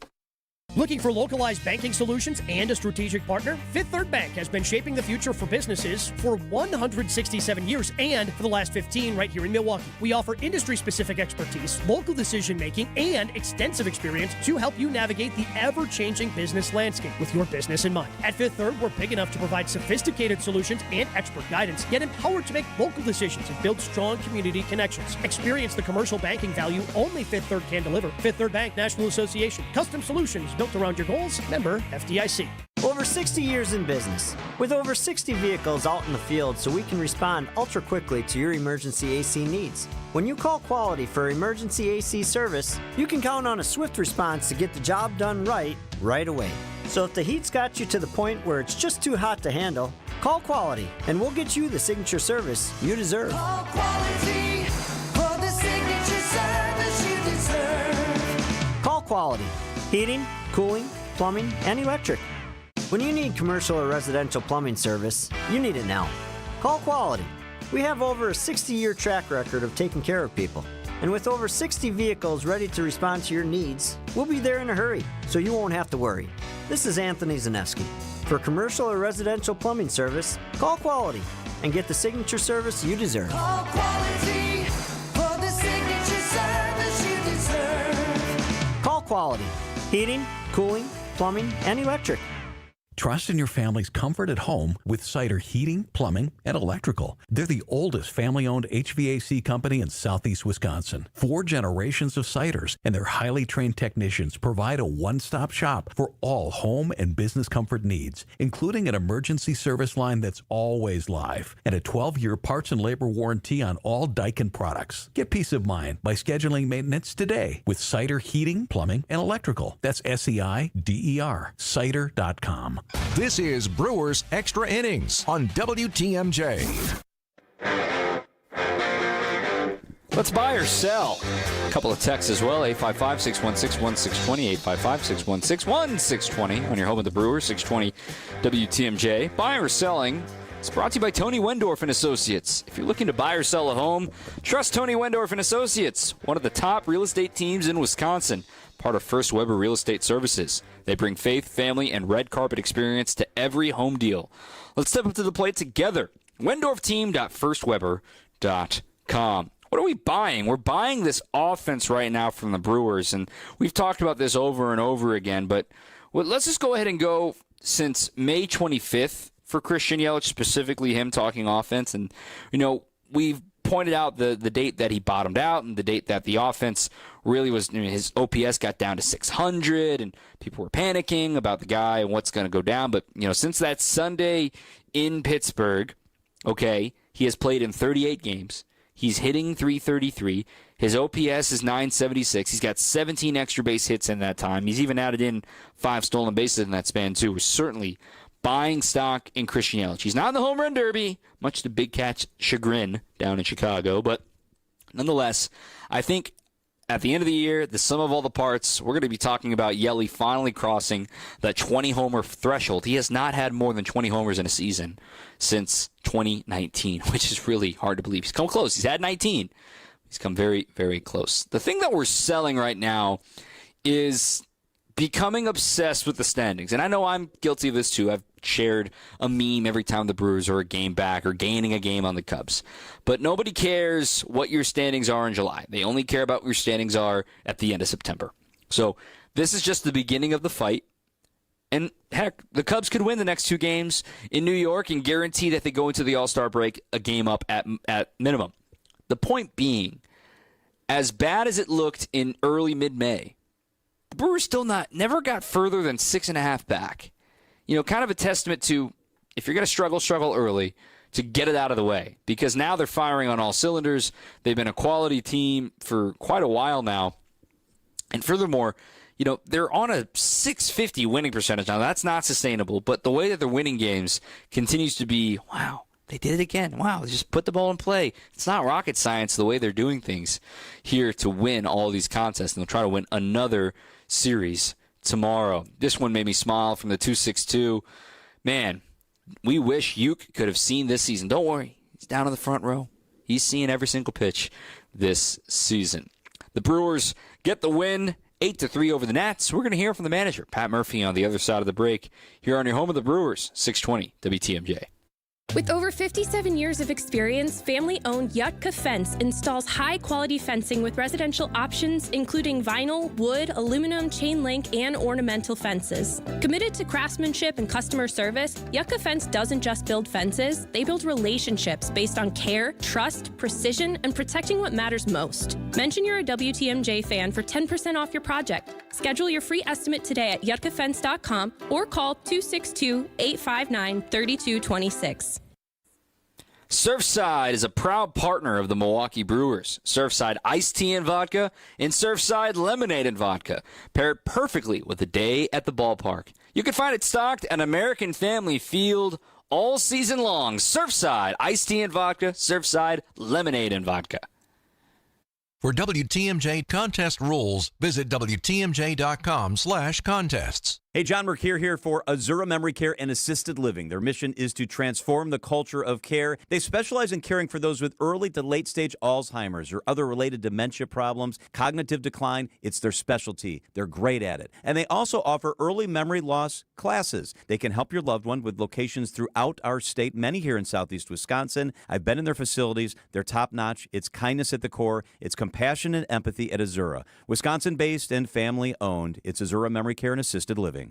Looking for localized banking solutions and a strategic partner? Fifth Third Bank has been shaping the future for businesses for 167 years and for the last 15 right here in Milwaukee. We offer industry-specific expertise, local decision-making, and extensive experience to help you navigate the ever-changing business landscape with your business in mind. At Fifth Third, we're big enough to provide sophisticated solutions and expert guidance, yet empowered to make local decisions and build strong community connections. Experience the commercial banking value only Fifth Third can deliver. Fifth Third Bank National Association. Custom solutions built around your goals. Member FDIC. Over 60 years in business, with over 60 vehicles out in the field so we can respond ultra quickly to your emergency AC needs. When you call Quality for emergency AC service, you can count on a swift response to get the job done right away. So if the heat's got you to the point where it's just too hot to handle, call Quality and we'll get you the signature service you deserve. Call Quality for the signature service you deserve. Call Quality. Heating, cooling, plumbing, and electric. When you need commercial or residential plumbing service, you need it now. Call Quality. We have over a 60-year track record of taking care of people. And with over 60 vehicles ready to respond to your needs, we'll be there in a hurry, so you won't have to worry. This is Anthony Zaneski. For commercial or residential plumbing service, call Quality and get the signature service you deserve. Call Quality for the signature service you deserve. Call Quality. Heating, cooling, plumbing, and electric. Trust in your family's comfort at home with Cider Heating, Plumbing, and Electrical. They're the oldest family-owned HVAC company in southeast Wisconsin. 4 generations of Ciders, and their highly trained technicians provide a one-stop shop for all home and business comfort needs, including an emergency service line that's always live and a 12-year parts and labor warranty on all Daikin products. Get peace of mind by scheduling maintenance today with Cider Heating, Plumbing, and Electrical. That's SEIDER, cider.com. This is Brewers Extra Innings on WTMJ. Let's buy or sell. A couple of texts as well, 855-616-1620, 855-616-1620 on your home of the Brewers, 620 WTMJ. Buying or selling, it's brought to you by Tony Wendorf and Associates. If you're looking to buy or sell a home, trust Tony Wendorf and Associates, one of the top real estate teams in Wisconsin, part of First Weber Real Estate Services. They bring faith, family, and red carpet experience to every home deal. Let's step up to the plate together. WendorfTeam.firstweber.com. What are we buying? We're buying this offense right now from the Brewers, and we've talked about this over and over again, but let's just go ahead and go since May 25th for Christian Yelich, specifically him talking offense. And, we've pointed out the date that he bottomed out and the date that the offense really was, his OPS got down to 600 and people were panicking about the guy and what's going to go down. But, since that Sunday in Pittsburgh, okay, he has played in 38 games. He's hitting .333. His OPS is .976. He's got 17 extra base hits in that time. He's even added in 5 stolen bases in that span, too. We're certainly buying stock in Christian Yelich. He's not in the home run derby, much to Big Cat's chagrin down in Chicago. But nonetheless, I think at the end of the year, the sum of all the parts, we're going to be talking about Yelich finally crossing that 20-homer threshold. He has not had more than 20 homers in a season since 2019, which is really hard to believe. He's come close. He's had 19. He's come very, very close. The thing that we're selling right now is becoming obsessed with the standings. And I know I'm guilty of this too. I've shared a meme every time the Brewers are a game back or gaining a game on the Cubs. But nobody cares what your standings are in July. They only care about what your standings are at the end of September. So this is just the beginning of the fight. And heck, the Cubs could win the next 2 games in New York and guarantee that they go into the All-Star break a game up at minimum. The point being, as bad as it looked in early mid-May, the Brewers still never got further than 6.5 back. Kind of a testament to, if you're going to struggle early, to get it out of the way. Because now they're firing on all cylinders. They've been a quality team for quite a while now. And furthermore, they're on a .650 winning percentage now. That's not sustainable. But the way that they're winning games continues to be, wow, they did it again. Wow, they just put the ball in play. It's not rocket science the way they're doing things here to win all these contests. And they'll try to win another series tomorrow. This one made me smile from the 262. Man, we wish Uke could have seen this season. Don't worry. He's down in the front row. He's seeing every single pitch this season. The Brewers get the win, 8-3 over the Nats. We're going to hear from the manager, Pat Murphy, on the other side of the break here on your home of the Brewers, 620 WTMJ. With over 57 years of experience, family-owned Yutka Fence installs high-quality fencing with residential options, including vinyl, wood, aluminum, chain link, and ornamental fences. Committed to craftsmanship and customer service, Yutka Fence doesn't just build fences, they build relationships based on care, trust, precision, and protecting what matters most. Mention you're a WTMJ fan for 10% off your project. Schedule your free estimate today at yutkafence.com or call 262-859-3226. Surfside is a proud partner of the Milwaukee Brewers. Surfside iced tea and vodka and Surfside lemonade and vodka, paired perfectly with a day at the ballpark. You can find it stocked at American Family Field all season long. Surfside iced tea and vodka, Surfside lemonade and vodka. For WTMJ contest rules, visit WTMJ.com/contests. Hey, John Mercure here for Azura Memory Care and Assisted Living. Their mission is to transform the culture of care. They specialize in caring for those with early to late stage Alzheimer's or other related dementia problems, cognitive decline. It's their specialty. They're great at it. And they also offer early memory loss classes. They can help your loved one with locations throughout our state, many here in southeast Wisconsin. I've been in their facilities. They're top notch. It's kindness at the core. It's compassion and empathy at Azura. Wisconsin based and family owned. It's Azura Memory Care and Assisted Living.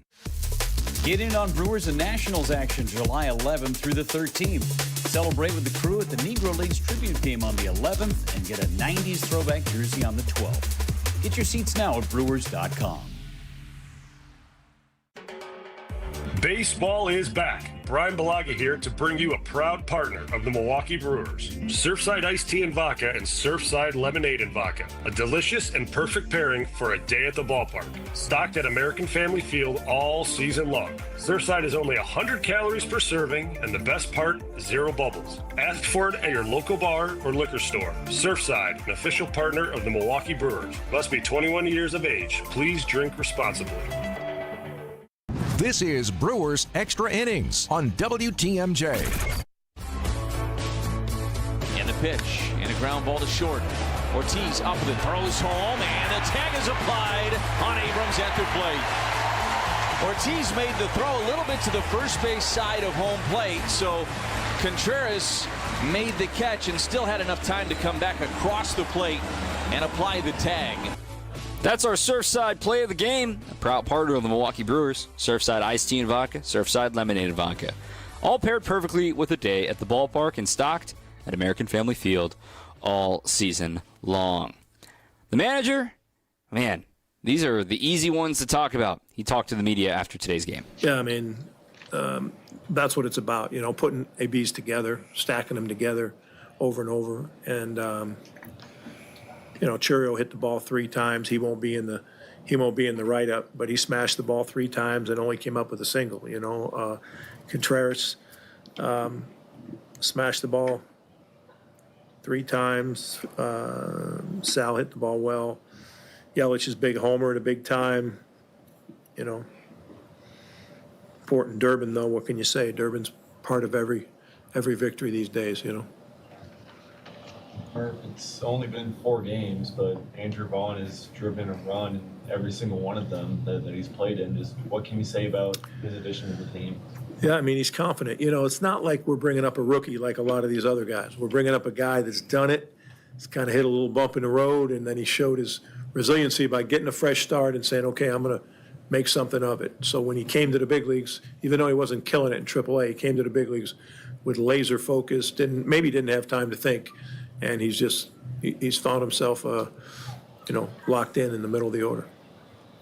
Get in on Brewers and Nationals action July 11th through the 13th. Celebrate with the crew at the Negro Leagues tribute game on the 11th and get a 90s throwback jersey on the 12th. Get your seats now at brewers.com. Baseball is back. Brian Balaga here to bring you a proud partner of the Milwaukee Brewers. Surfside Iced Tea and Vodka and Surfside Lemonade and Vodka. A delicious and perfect pairing for a day at the ballpark. Stocked at American Family Field all season long. Surfside is only 100 calories per serving, and the best part, 0 bubbles. Ask for it at your local bar or liquor store. Surfside, an official partner of the Milwaukee Brewers. Must be 21 years of age. Please drink responsibly. This is Brewers Extra Innings on WTMJ. And the pitch, and a ground ball to short. Ortiz up with it, throws home, and the tag is applied on Abrams at the plate. Ortiz made the throw a little bit to the first base side of home plate, so Contreras made the catch and still had enough time to come back across the plate and apply the tag. That's our Surfside play of the game. A proud partner of the Milwaukee Brewers. Surfside Iced Tea and Vodka, Surfside Lemonade and Vodka. All paired perfectly with a day at the ballpark and stocked at American Family Field all season long. The manager, man, these are the easy ones to talk about. He talked to the media after today's game. Yeah, I mean, that's what it's about, putting ABs together, stacking them together over and over. And, Churio hit the ball 3 times. He won't be in the write-up, but he smashed the ball 3 times and only came up with a single. Contreras smashed the ball 3 times. Sal hit the ball well. Yelich's big homer at a big time. Important Durbin, though. What can you say? Durbin's part of every victory these days. It's only been 4 games, but Andrew Vaughn has driven a run in every single one of them that he's played in. Just what can you say about his addition to the team? Yeah, I mean, he's confident. It's not like we're bringing up a rookie like a lot of these other guys. We're bringing up a guy that's done it. He's kind of hit a little bump in the road, and then he showed his resiliency by getting a fresh start and saying, okay, I'm going to make something of it. So when he came to the big leagues, even though he wasn't killing it in AAA, he came to the big leagues with laser focus, maybe didn't have time to think. And he's found himself, locked in the middle of the order.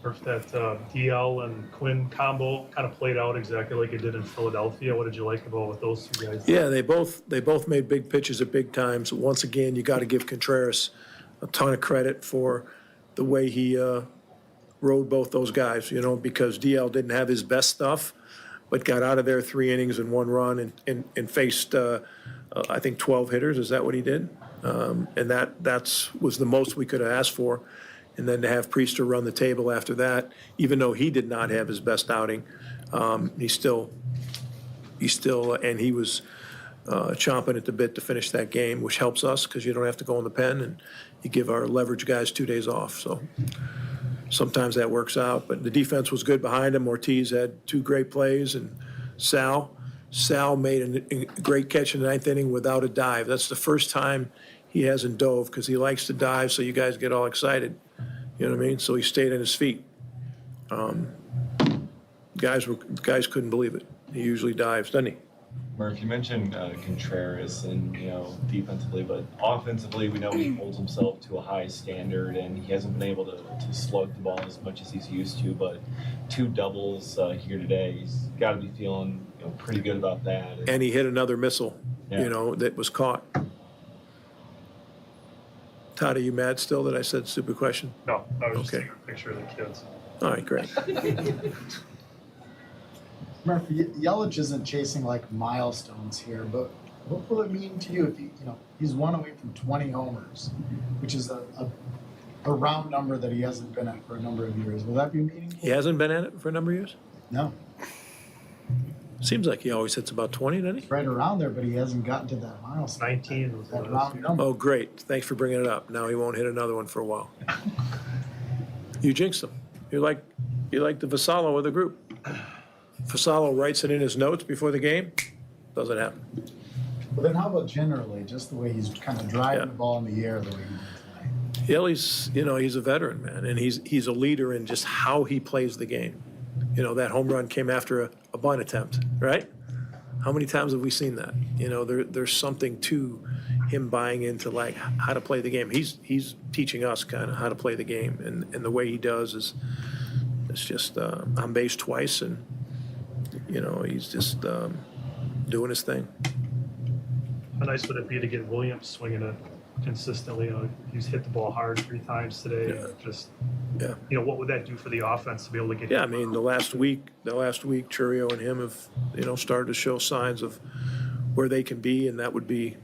If that DL and Quinn combo kind of played out exactly like it did in Philadelphia, what did you like about what those 2 guys did? Yeah, they both made big pitches at big times. Once again, you got to give Contreras a ton of credit for the way he rode both those guys. Because DL didn't have his best stuff, but got out of there 3 innings and 1 run and faced I think 12 hitters. Is that what he did? And that was the most we could have asked for. And then to have Priester run the table after that, even though he did not have his best outing, he still, and he was chomping at the bit to finish that game, which helps us because you don't have to go in the pen and you give our leverage guys 2 days off. So sometimes that works out, but the defense was good behind him. Ortiz had 2 great plays, and Sal made a great catch in the 9th inning without a dive. That's the first time he hasn't dove because he likes to dive, so you guys get all excited. You know what I mean? So he stayed on his feet. Guys couldn't believe it. He usually dives, doesn't he? Murph, you mentioned Contreras and defensively, but offensively, we know he holds himself to a high standard, and he hasn't been able to slug the ball as much as he's used to. But 2 doubles here today, he's got to be feeling pretty good about that. And he hit another missile, that was caught. Todd, are you mad still that I said stupid question? No, I was just taking a picture of the kids. All right, great. Murphy, Yelich isn't chasing like milestones here, but what will it mean to you if he's 1 away from 20 homers, which is a round number that he hasn't been at for a number of years? Will that be meaningful? He hasn't been at it for a number of years? No. Seems like he always hits about 20, doesn't he? Right around there, but he hasn't gotten to that milestone. 19 was that round number. Oh, great. Thanks for bringing it up. Now he won't hit another one for a while. You jinxed him. You're like the Vassallo of the group. Vassallo writes it in his notes before the game. Doesn't happen. But then how about generally, just the way he's kind of driving the ball in the air the way he did tonight? He's a veteran, man, and he's a leader in just how he plays the game. that home run came after a bunt attempt, right? How many times have we seen that? There's something to him buying into like how to play the game. He's teaching us kind of how to play the game, and the way he does is it's just on base twice, and he's just doing his thing. How nice would it be to get Williams swinging it consistently? He's hit the ball hard 3 times today. Yeah. What would that do for the offense to be able to get? Yeah, I mean, the last week, Churio and him have, started to show signs of where they can be, and that would be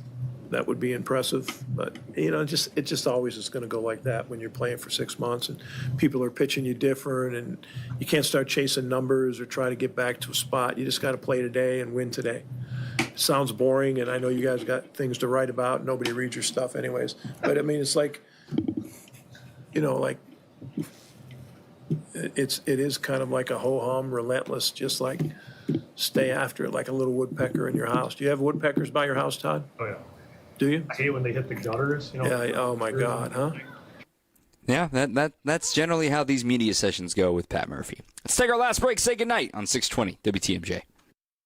impressive. But it just always is going to go like that when you're playing for 6 months and people are pitching you different, and you can't start chasing numbers or try to get back to a spot. You just got to play today and win today. Sounds boring, and I know you guys got things to write about. Nobody reads your stuff anyways. But I mean, it's like, it is kind of like a ho-hum, relentless, just like stay after it like a little woodpecker in your house. Do you have woodpeckers by your house, Todd? Oh, yeah. Do you? I hate when they hit the gutters. Yeah, oh my God, huh? Yeah, that's generally how these media sessions go with Pat Murphy. Let's take our last break. Say goodnight on 620 WTMJ.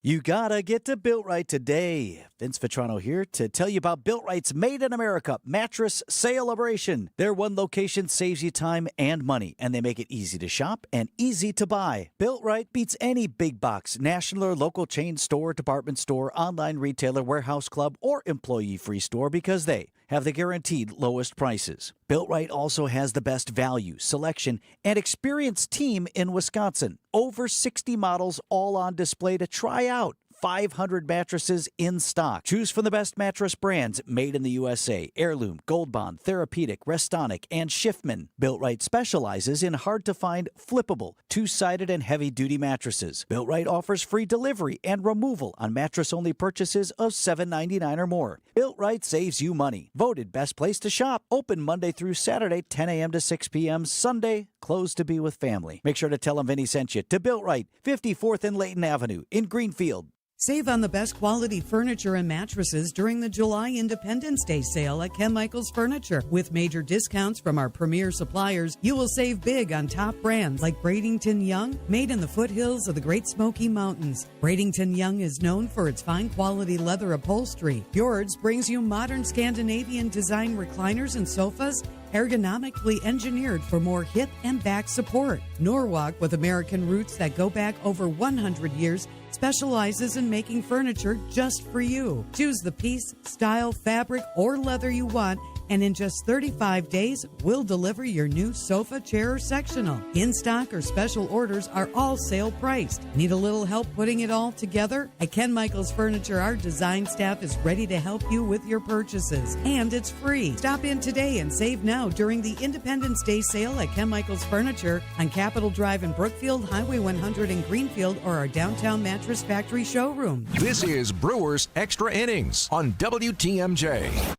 You gotta get to Built Right today. Vince Cotroneo here to tell you about Built Right's Made in America mattress celebration. Their one location saves you time and money, and they make it easy to shop and easy to buy. Built Right beats any big box, national or local chain store, department store, online retailer, warehouse club, or employee-free store because they have the guaranteed lowest prices. Built Right also has the best value, selection, and experienced team in Wisconsin. Over 60 models all on display to try out. 500 mattresses in stock. Choose from the best mattress brands made in the USA. Heirloom, Gold Bond, Therapeutic, Restonic, and Schiffman. Built Right specializes in hard-to-find, flippable, two-sided and heavy-duty mattresses. Built Right offers free delivery and removal on mattress-only purchases of $7.99 or more. Built Right saves you money. Voted best place to shop. Open Monday through Saturday, 10 a.m. to 6 p.m. Sunday, closed to be with family. Make sure to tell them Vinny sent you to Built Right, 54th and Layton Avenue in Greenfield. Save on the best quality furniture and mattresses during the July Independence Day sale at Ken Michaels Furniture. With major discounts from our premier suppliers, you will save big on top brands like Bradington Young, made in the foothills of the Great Smoky Mountains. Bradington Young is known for its fine quality leather upholstery. Fjords brings you modern Scandinavian design recliners and sofas, ergonomically engineered for more hip and back support. Norwalk, with American roots that go back over 100 years, specializes in making furniture just for you. Choose the piece, style, fabric, or leather you want, and in just 35 days, we'll deliver your new sofa, chair, or sectional. In-stock or special orders are all sale priced. Need a little help putting it all together? At Ken Michaels Furniture, our design staff is ready to help you with your purchases, and it's free. Stop in today and save now during the Independence Day sale at Ken Michaels Furniture on Capitol Drive in Brookfield, Highway 100 in Greenfield, or our downtown Mattress Factory showroom. This is Brewers Extra Innings on WTMJ.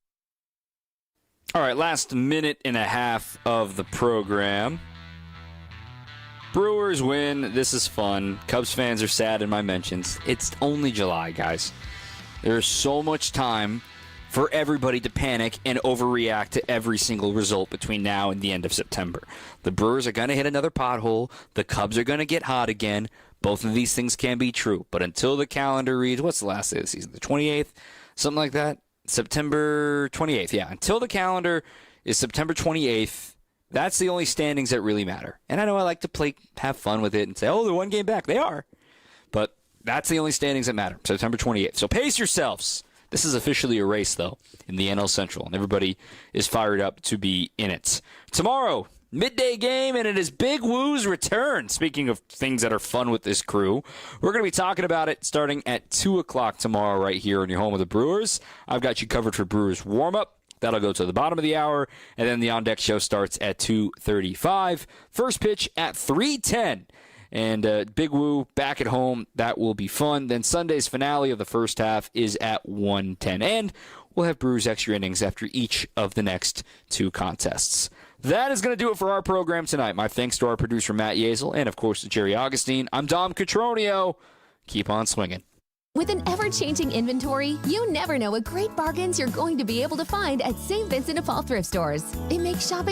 All right, last minute and a half of the program. Brewers win. This is fun. Cubs fans are sad in my mentions. It's only July, guys. There's so much time for everybody to panic and overreact to every single result between now and the end of September. The Brewers are going to hit another pothole. The Cubs are going to get hot again. Both of these things can be true. But until the calendar reads, what's the last day of the season? The 28th? Something like that? September 28th, yeah. Until the calendar is September 28th, that's the only standings that really matter. And I know I like to have fun with it and say, oh, they're one game back. They are. But that's the only standings that matter, September 28th. So pace yourselves. This is officially a race, though, in the NL Central, and everybody is fired up to be in it. Tomorrow, midday game, and it is Big Woo's return. Speaking of things that are fun with this crew, we're going to be talking about it starting at 2 o'clock tomorrow right here in your home of the Brewers. I've got you covered for Brewers warm-up. That'll go to the bottom of the hour, and then the on-deck show starts at 2:35. First pitch at 3:10. And Big Woo back at home. That will be fun. Then Sunday's finale of the first half is at 1:10. And we'll have Brewers extra innings after each of the next two contests. That is going to do it for our program tonight. My thanks to our producer, Matt Yazel, and, of course, to Jerry Augustine. I'm Dom Cotroneo. Keep on swinging. With an ever-changing inventory, you never know what great bargains you're going to be able to find at St. Vincent de Paul thrift stores. It makes shopping